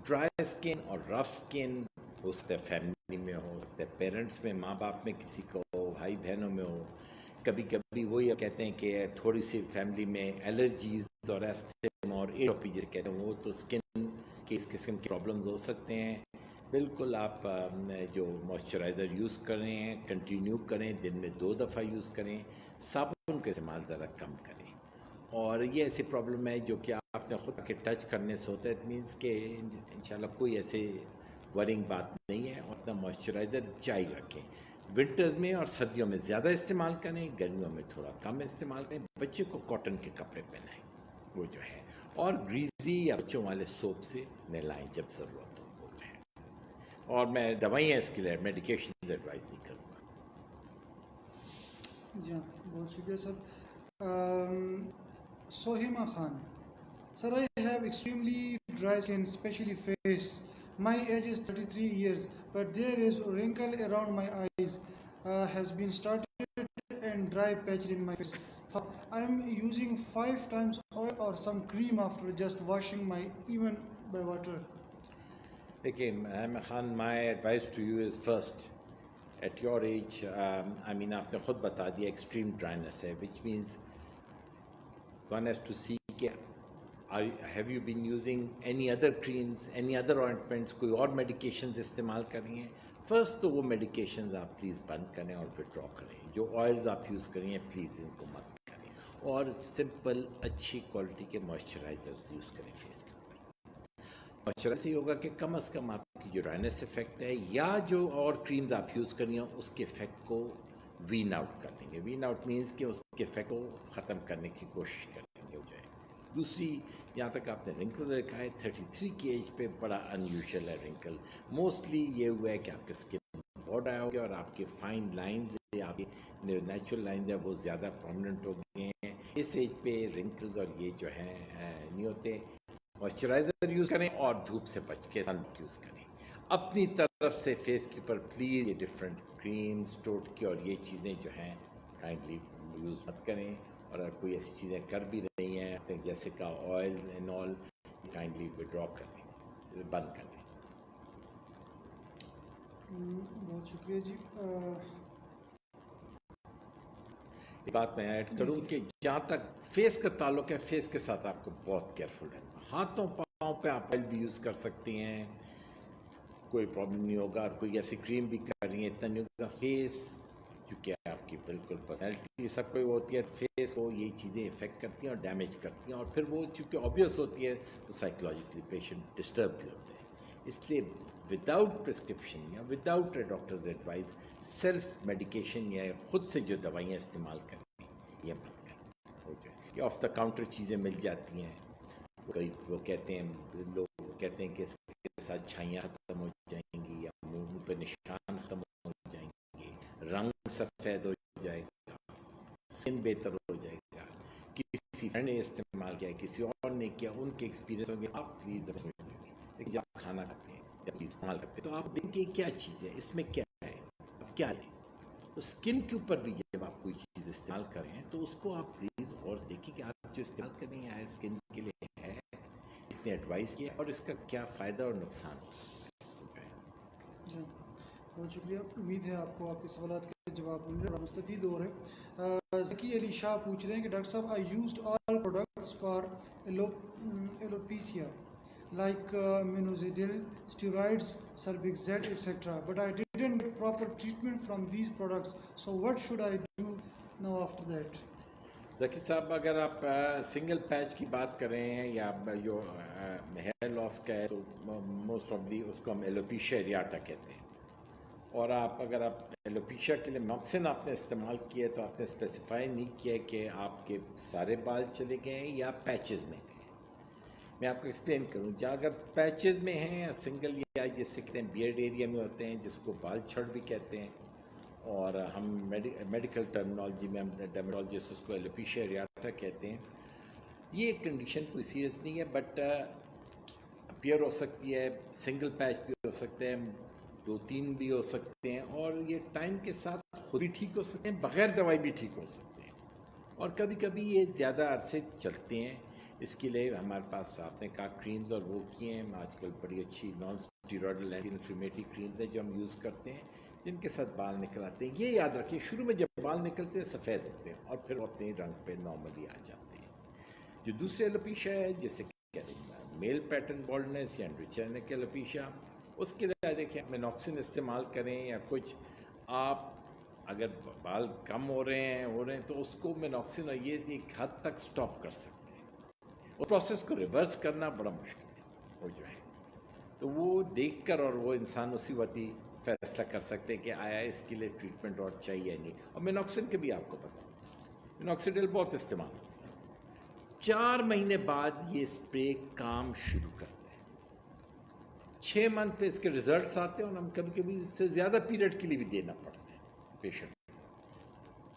B: ڈرائی اسکن اور رف اسکن ہو سکتا ہے فیملی میں, ہو سکتا ہے پیرنٹس میں, ماں باپ میں کسی کو, بھائی بہنوں میں ہو. کبھی کبھی وہی کہتے ہیں کہ تھوڑی سی فیملی میں الرجیز اور ایستھما اور ایٹوپی جسے کہتے ہیں وہ تو اسکن کے اس قسم کے پرابلمز ہو سکتے ہیں. بالکل آپ جو موئسچرائزر یوز کر رہے ہیں کنٹینیو کریں, دن میں 2 دفعہ یوز کریں, صابن کا استعمال ذرا کم کریں. اور یہ ایسی پرابلم ہے جو کہ آپ نے خود کے ٹچ کرنے سے ہوتا ہے, اٹ مینس کہ انشاءاللہ کوئی ایسے ورنگ بات نہیں ہے. اور اپنا موئسچرائزر جاری رکھیں. ونٹر میں اور سردیوں میں زیادہ استعمال کریں, گرمیوں میں تھوڑا کم استعمال کریں. بچے کو کاٹن کے کپڑے پہنائیں وہ جو ہے, اور گریزی یا بچوں والے سوپ سے نہلائیں جب ضرورت ہو. اور میں دوائیاں اس کے لیے میڈیکیشن ایڈوائز نہیں کروں گا.
A: جی ہاں, بہت شکریہ سر. سوہیما خان, سر I have extremely dry skin, especially face. My age is 33 years, but there is a wrinkle around my eyes, has been started, and dry patches in my face. I am using 5 times oil or some cream after just washing my even by water.
B: دیکھیے Khan, my advise to you is first at your age, I mean آپ نے خود بتا دیا ایکسٹریم ڈرائنس ہے, which means one has to see کہ have you been using any other creams, any other ointments, کوئی اور میڈیکیشنز استعمال کر رہی ہیں. فرسٹ تو وہ میڈیکیشنز آپ پلیز بند کریں اور وڈرا کریں. جو آئلز آپ یوز کر رہی ہیں پلیز ان کو مت کریں, اور سمپل اچھی کوالٹی کے موئسچرائزرز یوز کریں فیس کے اوپر. موئسچرائز ہی ہوگا کہ کم از کم آپ کی جو ڈرائنس افیکٹ ہے یا جو اور کریمز آپ یوز کر رہی ہیں اس کے افیکٹ کو وین آؤٹ کر لیں گے. وین آؤٹ مینس کہ اس کے افیکٹ کو ختم کرنے کی کوشش کریں گے ہو جائے. دوسری, یہاں تک آپ نے رنکل دیکھا ہے 33 کی ایج پہ بڑا انیوژل ہے رنکل. موسٹلی یہ ہوا ہے کہ آپ کے اسکن بہت ڈرائی ہو گیا اور آپ کے فائن لائنز, آپ کے نیچرل لائنز ہیں وہ زیادہ پرومیننٹ ہو گئے ہیں. اس ایج پہ رنکلز اور یہ جو ہیں نہیں ہوتے. موئسچرائزر یوز کریں اور دھوپ سے بچ کے سن بک یوز کریں. اپنی طرف سے فیس کے اوپر پلیز یہ ڈفرینٹ کریمز, ٹوٹکے اور یہ چیزیں جو ہیں کائنڈلی یوز مت کریں. اور اگر کوئی ایسی چیزیں کر بھی رہی ہیں جیسے کا oil and all, kindly Vadra کر دیں, بند کر دیں.
A: بہت شکریہ جی.
B: ایک بات میں ایڈ کروں کہ جہاں تک فیس کا تعلق ہے، فیس کے ساتھ آپ کو بہت کیئرفل رہنا. ہاتھوں پاؤں پہ آپ آئل بھی یوز کر سکتی ہیں، کوئی پرابلم نہیں ہوگا. اور کوئی ایسی کریم بھی کر رہی ہیں اتنا نہیں ہوگا. فیس چونکہ آپ کی بالکل پرسنالٹی سب کوئی ہوتی ہے، فیس کو یہ چیزیں افیکٹ کرتی ہیں اور ڈیمیج کرتی ہیں، اور پھر وہ چونکہ آبویس ہوتی ہے تو سائیکولوجیکلی پیشنٹ ڈسٹرب بھی ہوتے ہیں. اس لیے وداؤٹ پرسکرپشن یا without a doctor's advice self medication یا خود سے جو دوائیاں استعمال کریں یہ مت کریں. ہو جائے یا آف دا کاؤنٹر چیزیں مل جاتی ہیں. کئی وہ کہتے ہیں، لوگ کہتے ہیں کہ اس کے ساتھ چھائیاں ختم ہو جائیں گی یا منہ پہ نشان ختم ہو جائیں گے، رنگ سفید ہو جائے گا، سن بہتر ہو جائے گا. کسی فرینڈ نے استعمال کیا، کسی اور نے کیا، ان کے ایکسپیرینس ہوں گے. آپ پلیز لیکن جب آپ کھانا کھاتے ہیں یا استعمال کرتے ہیں تو آپ دیکھیں کہ کیا چیز ہے، اس میں کیا ہے، اب کیا ہے. تو اسکن کے اوپر بھی جب آپ کوئی چیز استعمال کریں تو اس کو آپ پلیز اور دیکھیں کہ آپ جو استعمال کر رہے ہیں اسکن کے لیے ہے، اس نے ایڈوائز کیا اور اس کا کیا فائدہ اور نقصان ہو سکتا ہے.
A: جی بہت شکریہ. امید ہے آپ کو آپ کے سوالات کے جواب مل رہے اور مستفید ہو رہے. ذکی علی شاہ پوچھ رہے ہیں کہ ڈاکٹر صاحب I used all products for alopecia like minoxidil, steroids, Cervixet, etc. But I didn't get proper treatment from these products. So what should I do now after that?
B: ذکی صاحب، اگر آپ سنگل پیچ کی بات کر رہے ہیں یا جو ہیئر لاس کا ہے تو موسٹ پرابلی اس کو ہم ایلوپیشیا ایریاٹا کہتے ہیں. اور اگر آپ ایلوپیشیا کے لیے ماکسن آپ نے استعمال کیا ہے تو آپ نے اسپیسیفائی نہیں کیا کہ آپ کے سارے بال چلے گئے ہیں یا پیچز میں گئے. میں آپ کو ایکسپلین کروں. جہاں اگر پیچز میں ہیں یا سنگل یا جسے کہتے ہیں بیئرڈ ایریا میں ہوتے ہیں جس کو بال چھڑ بھی کہتے ہیں، اور ہم میڈیکل ٹرمنالوجی میں ہم ڈرمٹولوجسٹ اس کو ایلوپیشیا ایریاٹا کہتے ہیں. یہ ایک کنڈیشن کوئی سیریس نہیں ہے، بٹ اپیئر ہو سکتی ہے. سنگل پیچ بھی ہو سکتے ہیں، 2-3 بھی ہو سکتے ہیں، اور یہ ٹائم کے ساتھ خود بھی ٹھیک ہو سکتے ہیں، بغیر دوائی بھی ٹھیک ہو سکتے ہیں، اور کبھی کبھی یہ زیادہ عرصے چلتے ہیں. اس کے لیے ہمارے پاس آپ نے کہا کریمز اور وہ کیے ہیں. آج کل بڑی اچھی نان اسٹیرائڈل اینٹی انفلیمیٹری کریمز ہیں جو ہم یوز کرتے ہیں، جن کے ساتھ بال نکل آتے ہیں. یہ یاد رکھیں شروع میں جب بال نکلتے ہیں سفید ہوتے ہیں اور پھر وہ اپنے رنگ پہ نارملی آ جاتے ہیں. جو دوسرے ایلوپیشیا ہے جسے کہتے ہیں میل پیٹرن بالڈنس یا انڈوچینک ایلوپیشیا، اس کے لیے دیکھیں مینوکسن استعمال کریں یا کچھ. آپ اگر بال کم ہو رہے ہیں تو اس کو مینوکسن یہ ایک حد تک سٹاپ کر سکتے ہیں. اور پروسیس کو ریورس کرنا بڑا مشکل ہے ہو جائے. تو وہ دیکھ کر اور وہ انسان اسی وقت ہی فیصلہ کر سکتے کہ آیا اس کے لیے ٹریٹمنٹ اور چاہیے نہیں. اور مینوکسن کے بھی آپ کو پتا مینوکسیڈل بہت استعمال ہوتا ہے. 4 مہینے بعد یہ اسپرے کام شروع کرتے ہیں. 6 منتھ پہ اس کے ریزلٹس آتے ہیں اور ہم کبھی کبھی اس سے زیادہ پیریڈ کے لیے بھی دینا پڑتا ہے پیشنٹ.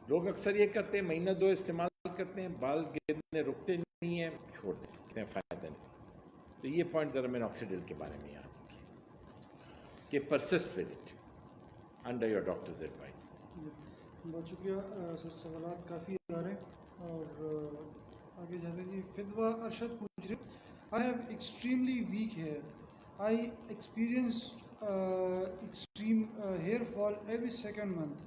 B: لوگ اکثر یہ کرتے ہیں مہینہ 2 استعمال کرتے ہیں، بال گرنے رکتے نہیں ہیں، چھوڑ دیتے ہیں، فائدہ نہیں. تو یہ پوائنٹ ذرا مینوکسیڈل کے بارے میں یاد رکھیں کہ persist with it under your doctors advice.
A: بہت شکریہ سر. سوالات کافی آ رہے ہیں اور آگے جاتے ہیں. جی فدوہ ارشد پوچھ رہے I have extremely weak hair. I experience extreme hair fall every second month.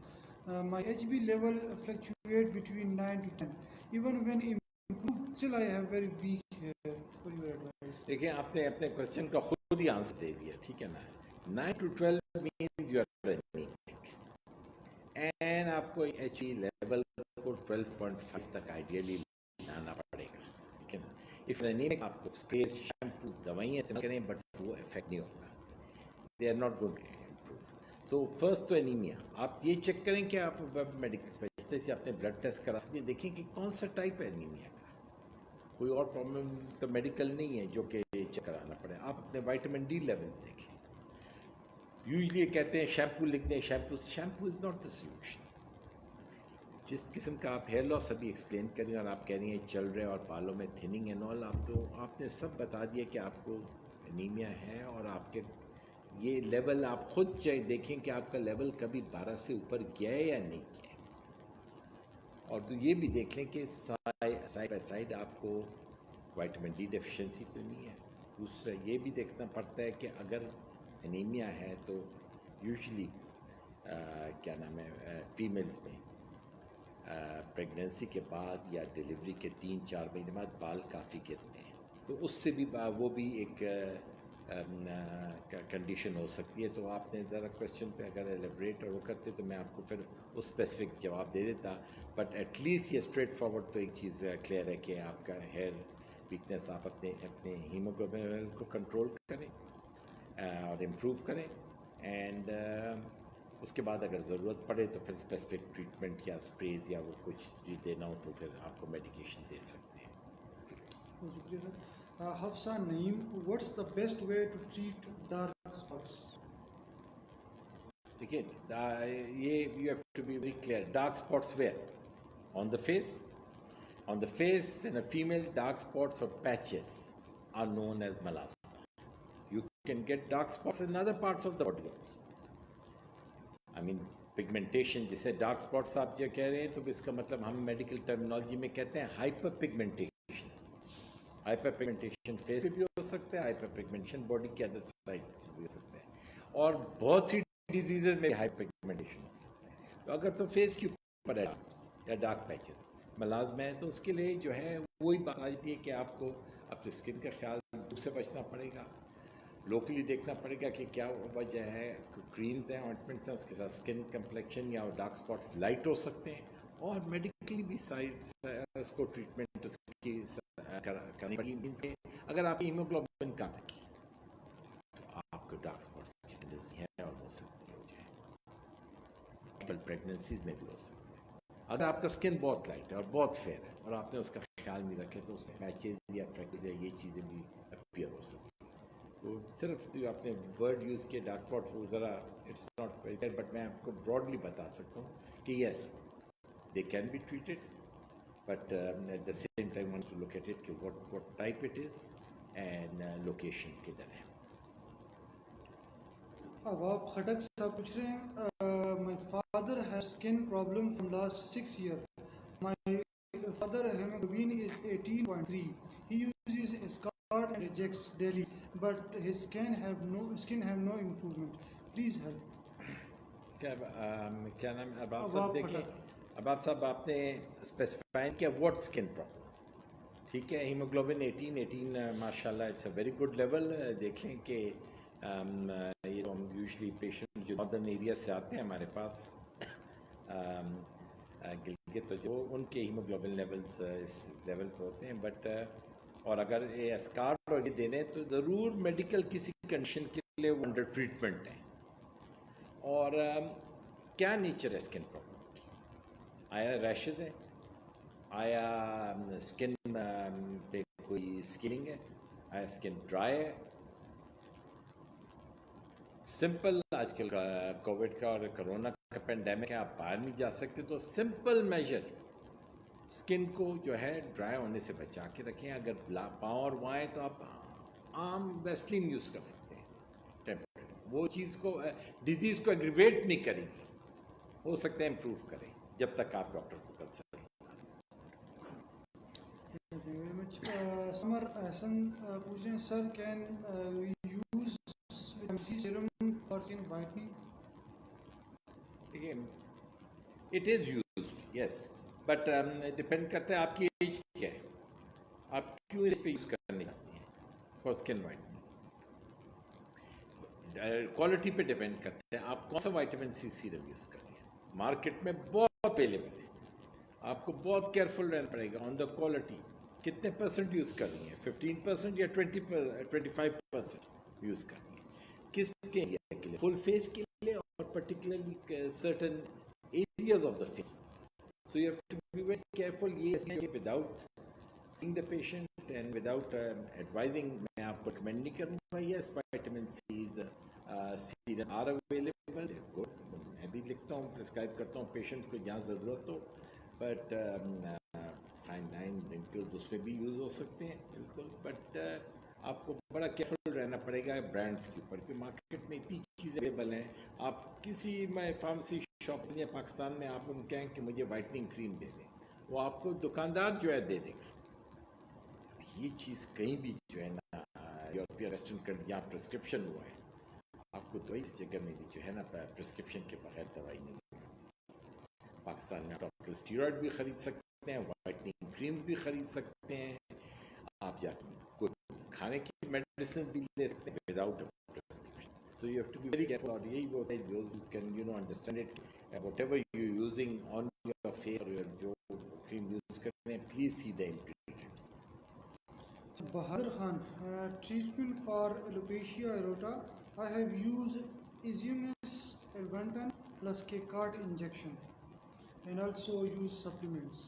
A: My HB level fluctuate between 9 to 10. Even when improved, still I have very weak hair. For your advice.
B: دیکھیں آپ نے اپنے کوشچن کا خود ہی آنسر دے دیا، ٹھیک ہے نا. 9 to 12 means you are anemic and آپ کو ایچ ای لیول کو 12.5 تک آئیڈیلی لانا پڑے گا، ٹھیک ہے نا. اف انیمک آپ کو اسپریز شیمپوز دوائیاں استعمال کریں بٹ وہ افیکٹ نہیں ہوگا. They are not going to improve. تو فرسٹ تو انیمیا. آپ یہ چیک کریں کہ آپ میڈیکل اسپیشلسٹ سے اپنے بلڈ ٹیسٹ کرا سکیں، دیکھیں کہ کون سا ٹائپ ہے انیمیا کا. کوئی اور پرابلم تو میڈیکل نہیں ہے جو کہ چیک کرانا پڑے. آپ اپنے وائٹامن ڈی لیول دیکھ لیں. یوزلی کہتے ہیں شیمپو لکھ دیں، shampoo is not the solution. جس قسم کا آپ ہیئر لاس ابھی ایکسپلین کریں اور آپ کہہ رہی ہیں چل رہے ہیں اور بالوں میں تھننگ اینڈ آل، آپ نے سب بتا دیا کہ آپ کو انیمیا ہے. اور آپ کے یہ لیول آپ خود دیکھیں کہ آپ کا لیول کبھی 12 سے اوپر گیا ہے یا نہیں گیا. اور تو یہ بھی دیکھ لیں کہ سائڈ بائی سائڈ آپ کو وائٹامن ڈی ڈیفیشنسی تو نہیں ہے. دوسرا یہ بھی دیکھنا پڑتا ہے کہ اگر انیمیا ہے تو یوزلی کیا نام ہے فیمیلز میں پریگننسی کے بعد یا ڈیلیوری کے 3-4 مہینے بعد بال کافی گرتے ہیں، تو اس سے بھی وہ بھی ایک کنڈیشن ہو سکتی ہے. تو آپ نے ذرا کویشچن پہ اگر ایلیبریٹ اور وہ کرتے تو میں آپ کو پھر اس اسپیسیفک جواب دے دیتا. بٹ ایٹ لیسٹ یہ اسٹریٹ فارورڈ تو ایک چیز کلیئر ہے کہ آپ کا ہیئر ویکنیس آپ اپنے ہیموگلوبن لیول کو کنٹرول کریں اور امپروو کریں. اینڈ اس کے بعد اگر ضرورت پڑے تو پھر اسپیسیفک ٹریٹمنٹ یا اسپریز یا وہ کچھ بھی دینا ہو تو پھر آپ کو میڈیکیشن دے سکتے ہیں.
A: بہت شکریہ سر. Hafsa Naeem, what's the best way to treat dark spots?
B: دیکھیے یہ you have to be very clear. Dark spots where on the face. On the face in a female, dark spots or patches are known as melasma. You can get dark spots in other parts of the body also. I mean, pigmentation, جسے dark spots آپ جو کہہ رہے ہیں تو اس کا مطلب ہم میڈیکل ٹرمینالوجی میں کہتے ہیں hyperpigmentation. Hyperpigmentation face پہ بھی ہو سکتا ہے, ہائپر پگمنٹیشن باڈی کے ادر سائڈ بھی ہو سکتا ہے, اور بہت سی ڈیزیزز میں ہائپر پگمنٹیشن ہو سکتا ہے. تو اگر تو فیس کے اوپر ہے یا ڈارک پیچز ملازمہ ہے تو اس کے لیے جو ہے وہی بات آ جاتی ہے کہ آپ کو اپنے اسکن کا خیال دور سے بچنا پڑے گا, لوکلی دیکھنا پڑے گا کہ کیا وجہ ہے. کریمز ہیں, آئنٹمنٹس ہیں, اس کے ساتھ اسکن کمپلیکشن یا ڈارک اسپاٹس لائٹ ہو سکتے ہیں, اور میڈیکلی بھی سائڈ اس کو ٹریٹمنٹ اس کی کرنی پڑے گی. اگر آپ کی ہیموگلوبن کم ہے تو آپ کو ڈارک اسپاٹس کی ٹینڈنسی ہے اور ہو سکتی ہو جائے. پریگننسیز میں بھی ہو سکتی ہے. اگر آپ کا اسکن بہت لائٹ ہے اور بہت فیئر ہے اور آپ نے اس کا خیال نہیں رکھے تو اس میں پیچز یا فریکلز یا یہ چیزیں بھی اپیئر ہو سکتی ہیں. تو صرف جو آپ نے ورڈ یوز کیا ڈارک اسپاٹ وہ ذرا it's not very clear, but میں آپ کو براڈلی بتا سکتا ہوں کہ yes they can be treated, but at the same time one to look at it کہ what type it is and location کدھر ہے.
A: اب آپ خٹک صاحب پوچھ رہے ہیں, my father has skin problem from last 6 years. My father hemoglobin is 18.3. He uses Escort and Ajax daily, but his skin have no improvement. Please help.
B: کیا نام ہے اباب
A: اباب
B: صاحب؟ دیکھیں
A: خٹک.
B: اباب صاحب آپ نے اسپیسیفائی کیا واٹ اسکن پرابلم. ٹھیک ہے, ہیموگلوبن 18 ماشاء اللہ it's a very good level. دیکھ لیں کہ یہ ہم یوزلی پیشنٹ جو ناردرن ایریا سے آتے ہیں ہمارے پاس گلگت تو ان کے ہیموگلوبن لیولس اس لیول پہ ہوتے ہیں. بٹ اور اگر یہ اسکارڈ اور یہ دینے تو ضرور میڈیکل کسی کنڈیشن کے لیے وہ انڈر ٹریٹمنٹ ہیں. اور کیا نیچر ہے اسکن پرابلم کی؟ آیا ریشز ہے, آیا اسکن پہ کوئی اسکیلنگ ہے, آیا اسکن ڈرائی ہے؟ سمپل آج کل کا کووڈ کا اور کرونا کا پینڈیمک ہے, آپ باہر نہیں جا سکتے تو سمپل میجر اسکن کو جو ہے ڈرائی ہونے سے بچا کے رکھیں. اگر پاؤں اور وائیں تو آپ عام ویسلین یوز کر سکتے ہیں ٹیمپریری. وہ چیز کو ڈیزیز کو ایگریویٹ نہیں کرے گی, ہو سکتا ہے امپروو کرے جب تک آپ ڈاکٹر کو consult.
A: Thank you very much. Samar Hassan پوچھ رہے ہیں, sir can use vitamin C serum for skin whitening?
B: دیکھیے it is used yes, but depend کرتا ہے آپ کی ایج کیا ہے, آپ کیوں اس پہ یوز کرنے چاہتے ہیں فار اسکن وائٹنگ. کوالٹی پہ ڈپینڈ کرتا ہے آپ کون سا وائٹامن سی سیرم یوز کر رہے ہیں. مارکیٹ میں بہت اویلیبل ہے, آپ کو بہت کیئرفل رہنا پڑے گا آن دا کوالٹی. کتنے پرسنٹ یوز کر رہی ہیں, 15% یا 25% یوز کر رہی ہیں, کس کے ایریا کے لیے, فل فیس کے لیے اور particularly certain areas of the face. تو you have to be very careful. یہ without seeing the patient and without advising میں آپ کو recommend نہیں کروں گا. yes vitamin serum are available, good. میں بھی لکھتا ہوں, prescribe کرتا ہوں پیشنٹ کو جہاں ضرورت ہو, بٹ فائن لائن ونکلز اس میں بھی یوز ہو سکتے ہیں بالکل. بٹ آپ کو بڑا کیئرفل رہنا پڑے گا برانڈس کے اوپر, کہ مارکیٹ میں اتنی چیزیں اویلیبل ہیں. آپ کسی میں فارمیسی شاپ یا پاکستان میں آپ ان کہیں کہ مجھے وائٹننگ کریم دے دیں, وہ آپ کو دکاندار جو ہے دے دے گا. یہ چیز کہیں بھی جو ہے نا یورپین ویسٹرن کنٹری جہاں پرسکرپشن ہوا ہے, آپ کو دوائی اس جگہ میں بھی جو ہے نا پرسکرپشن کے بغیر دوائی نہیں مل سکتی. پاکستان سال میں ٹاپیکل اسٹیرائڈ بھی خرید سکتے ہیں, وائٹننگ کریم بھی خرید سکتے ہیں, آپ جا کوئی کھانے کی میڈیسن بھی لے سکتے ہیں without prescription. So you have to be very careful. اور یہی وہ ہے جو you can understand it, whatever you using on your face or your جو کریم یوز کرتے ہیں, please see the ingredients.
A: Bahadur Khan, treatment for alopecia areata. I have used Isimus Elventon plus K-Card injection and also use supplements.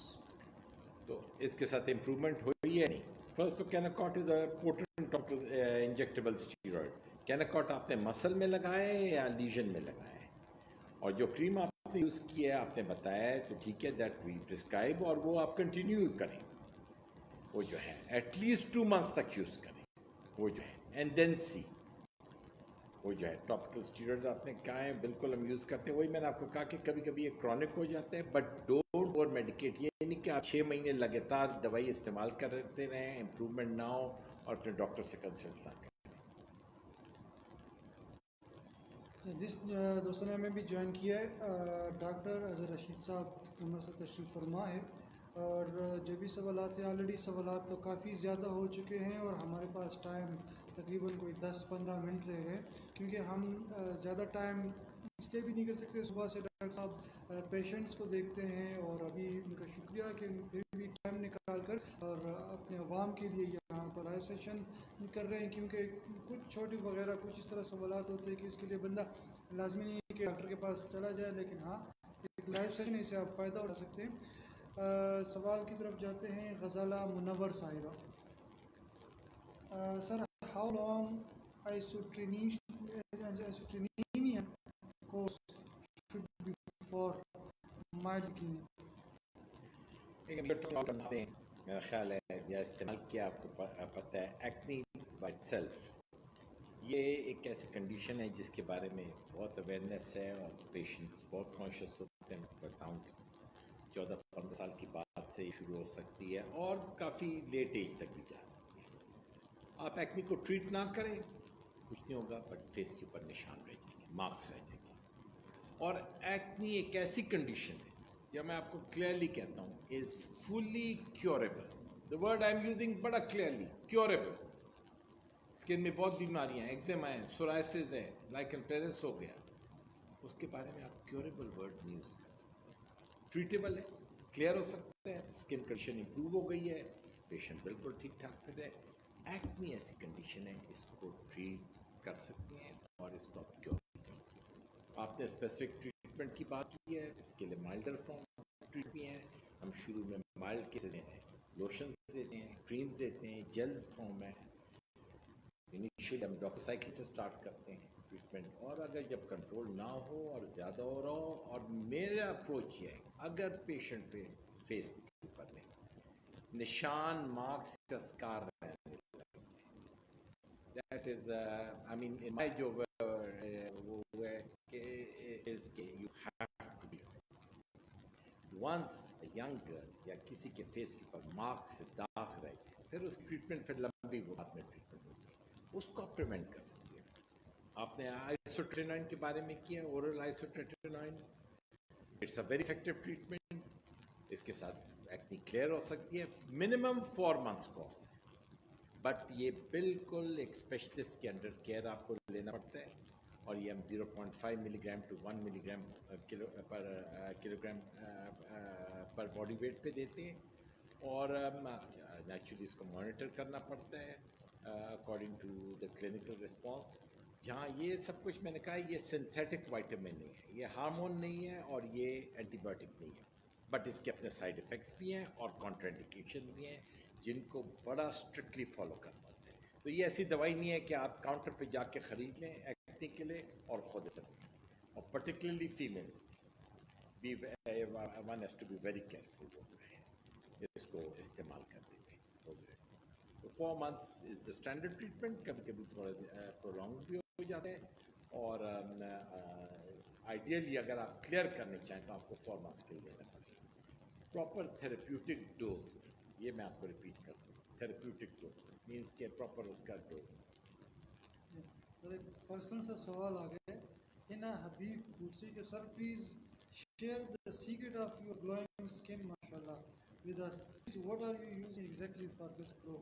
B: تو اس کے ساتھ امپروومنٹ ہوئی ہے نہیں. فرسٹ تو کیناکاٹ از اے پوٹنٹ انجیکٹیبل اسٹیرائڈ. کیناکاٹ آپ نے مسل میں لگایا ہے یا لیژن میں لگایا ہے, اور جو کریم آپ نے یوز کی ہے آپ نے بتایا ہے تو ٹھیک ہے, دیٹ وی پرسکرائب, اور وہ آپ کنٹینیو کریں, وہ جو ہے ایٹ لیسٹ 2 months تک یوز کریں, وہ جو ہے اینڈ دین سی. وہ جو ہے ٹاپیکل اسٹیرائڈ آپ نے کہا ہے بالکل ہم یوز کرتے ہیں, وہی میں نے آپ کو کہا کہ کبھی کبھی یہ کرونک ہو جاتا ہے, بٹ ڈونٹ اوور میڈیکیٹ. یہ نہیں کہ آپ 6 مہینے لگاتار دوائی استعمال کرتے رہیں, امپروومنٹ نہ ہو اور اپنے ڈاکٹر سے کنسلٹ نہ کریں.
A: جس دوستوں نے ہمیں بھی جوائن کیا ہے, ڈاکٹر اظہر رشید صاحب ہمارے ساتھ تشریف فرما ہے, اور جو بھی سوالات ہیں آلریڈی سوالات تو کافی زیادہ ہو چکے ہیں اور ہمارے پاس ٹائم تقریباً کوئی 10-15 منٹ رہ گئے, کیونکہ ہم زیادہ ٹائم اس لیے بھی نہیں کر سکتے. صبح سے ڈاکٹر صاحب پیشنٹس کو دیکھتے ہیں, اور ابھی ان کا شکریہ کہ پھر بھی ٹائم نکال کر اور اپنے عوام کے لیے یہاں پر لائیو سیشن کر رہے ہیں, کیونکہ کچھ چھوٹی وغیرہ کچھ اس طرح سوالات ہوتے ہیں کہ اس کے لیے بندہ لازمی نہیں ہے کہ ڈاکٹر کے پاس چلا جائے, لیکن ہاں ایک لائیو سیشن اس سے آپ فائدہ اٹھا سکتے ہیں. سوال کی طرف جاتے ہیں. غزالہ منور صاحبہ, sir how long isotretinoin course should be for mild leukemia.
B: میرا خیال ہے یا استعمال کیا آپ کو پتہ ہے, ایکنی بائی اٹ سیلف یہ ایک ایسی کنڈیشن ہے جس کے بارے میں بہت اویئرنیس ہے اور پیشنٹس بہت کانشیس ہوتے ہیں. میں بتاؤں کہ 14-15 سال کی بات سے یہ شروع ہو سکتی ہے اور کافی لیٹ ایج تک بھی جا سکتی ہے. آپ ایکنی کو ٹریٹ نہ کریں کچھ نہیں ہوگا, بٹ فیس کے اوپر نشان رہ جائیں گے, مارکس رہ جائیں گے. اور ایکنی ایک ایسی کنڈیشن ہے یا میں آپ کو کلیئرلی کہتا ہوں is fully curable. The word I am using بڑا کلیئرلی, کیوریبل. اسکن میں بہت بیماریاں ہیں, ایگزیما ہے, سورائسز ہے, لائکن پیرس ہو گیا, اس کے بارے میں آپ کیوریبل ورڈ نہیں یوز کر سکتے. ٹریٹیبل ہے, کلیئر ہو سکتا ہے, اسکن کنڈیشن امپروو ہو گئی ہے, پیشنٹ بالکل ٹھیک ٹھاک پھر ہے. ایکنی ایسی کنڈیشن ہے اس کو ٹریٹ کر سکتے ہیں اور اس کو آپ کیور کر سکتے ہیں. آپ نے اسپیسیفک ٹریٹمنٹ کی بات کی ہے, اس کے لیے مائلڈر فارم ٹریٹ بھی ہیں. ہم شروع میں مائلڈ کیسز دیتے ہیں, لوشنز دیتے ہیں, کریمز دیتے ہیں, جیلز فارم ہے. انیشیل ہم ڈاکسائکل سے سٹارٹ کرتے ہیں ٹریٹمنٹ, اور اگر جب کنٹرول نہ ہو اور زیادہ ہو رہا ہو, اور میرا اپروچ یہ ہے اگر پیشنٹ پہ فیس پر میں نشان مارکس کا اسکار رہنے لگے, دیٹ از آئی مین ان مائی جو وہ ہے کہ you have to be once young girl یا کسی کے فیس کے اوپر مارکس داغ رہ جائے, پھر اس ٹریٹمنٹ پھر لمبی بات میں ٹریٹمنٹ ہوتی ہے, اس کو آپ پریونٹ کر سکتے ہیں. آپ نے آئسوٹرینوئن کے بارے میں کیا, oral isotretinoin, it's a very effective treatment. اس کے ساتھ ایکنی کلیئر ہو سکتی ہے. منیمم 4 months کورس ہے, بٹ یہ بالکل ایک اسپیشلسٹ کے انڈر کیئر آپ کو لینا پڑتا ہے. اور یہ ہم 0.5 ملی گرام ٹو 1 ملی گرام کلو گرام پر باڈی ویٹ پہ دیتے ہیں, اور نیچرلی اس کو مانیٹر کرنا پڑتا ہے according to the clinical response. جہاں یہ سب کچھ میں نے کہا یہ سنتھیٹک وائٹامن نہیں ہے, یہ ہارمون نہیں ہے, اور یہ اینٹی بایوٹک نہیں ہے, بٹ اس کے اپنے سائڈ افیکٹس بھی ہیں اور کانٹرانڈیکیشن بھی ہیں جن کو بڑا اسٹرکٹلی فالو کرنا ہوتا ہے. تو یہ ایسی دوائی نہیں ہے کہ آپ کاؤنٹر پہ جا کے خرید لیں ایکنی کے لیے اور خود سے لیں, اور پرٹیکولرلی فیمیلس بھی one has to be very careful اس کو استعمال کرتے ہوئے. تو 4 months is the standard treatment. کبھی کبھی تھوڑا پرولونگ بھی ہو جاتا ہے, اور آئیڈیلی اگر آپ کلیئر کرنے چاہیں تو آپ کو 4 months کے لیے لینا پڑے گا. پراپر تھیراپیوٹک ڈوز, یہ میں آپ کو ریپیٹ کرتا ہوں, تھیراپیوٹک ڈوز مینس کہ پراپر اس کا ڈوز.
A: سر ایک پرسنل سا سوال آ گیا ہے کہ نا حبیب پوچھے کہ sir please share the secret of your glowing skin, mashallah, with us. Please, what are you using exactly for this glow?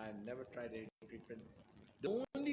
B: I have never tried any treatment. The only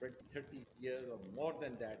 B: 20-30 years or more than that,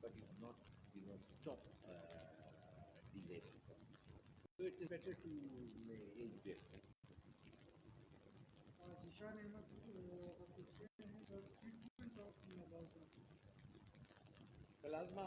B: but you not stop delay the process. So it is better to age based.
A: Zishan Ahmed, treatment of melasma.
B: Melasma,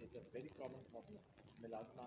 B: is a very common problem. melasma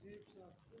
A: Shapes of sir,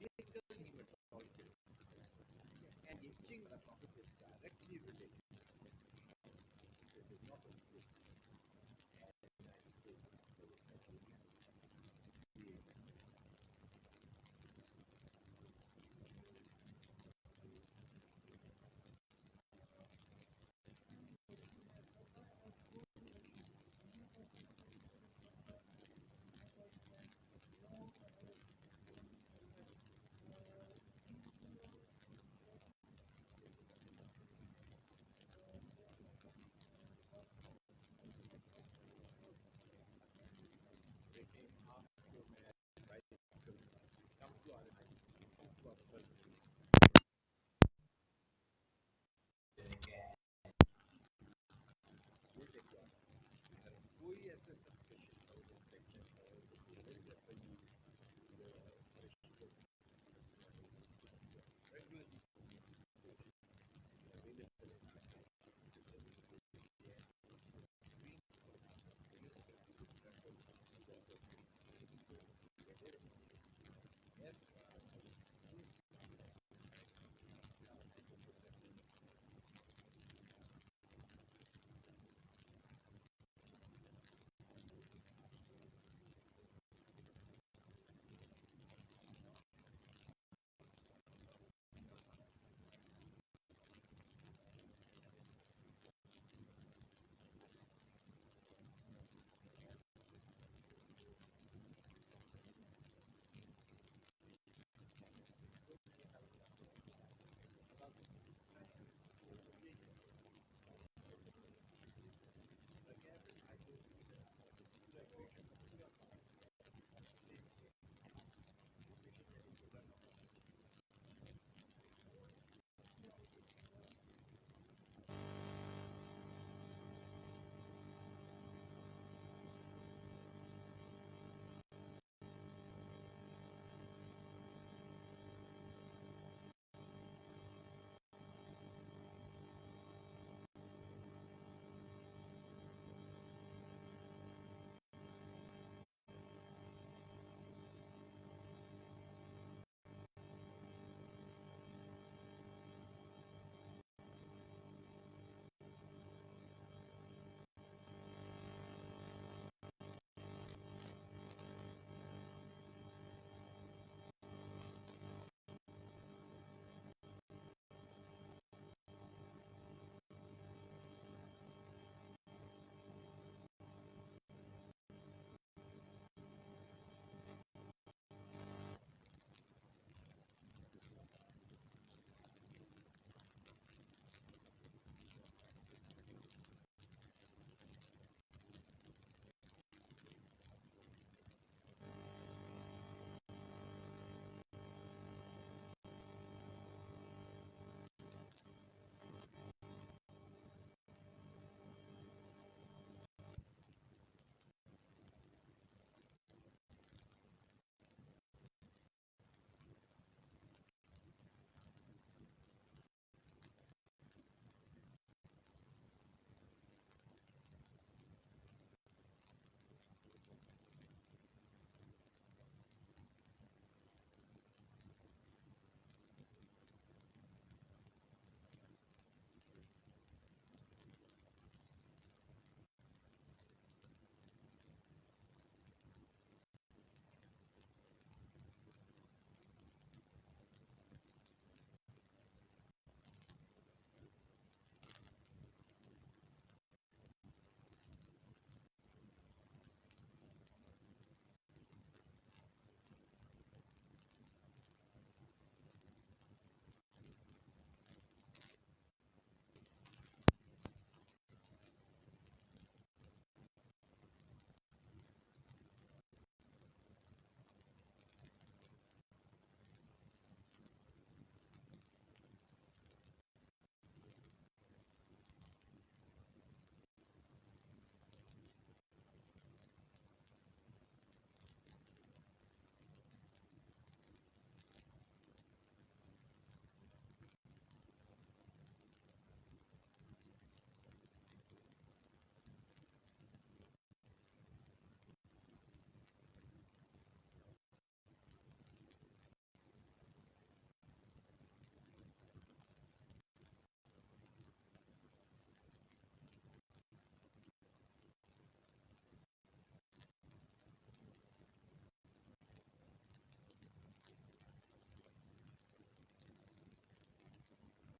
C: clinical hematologist and itching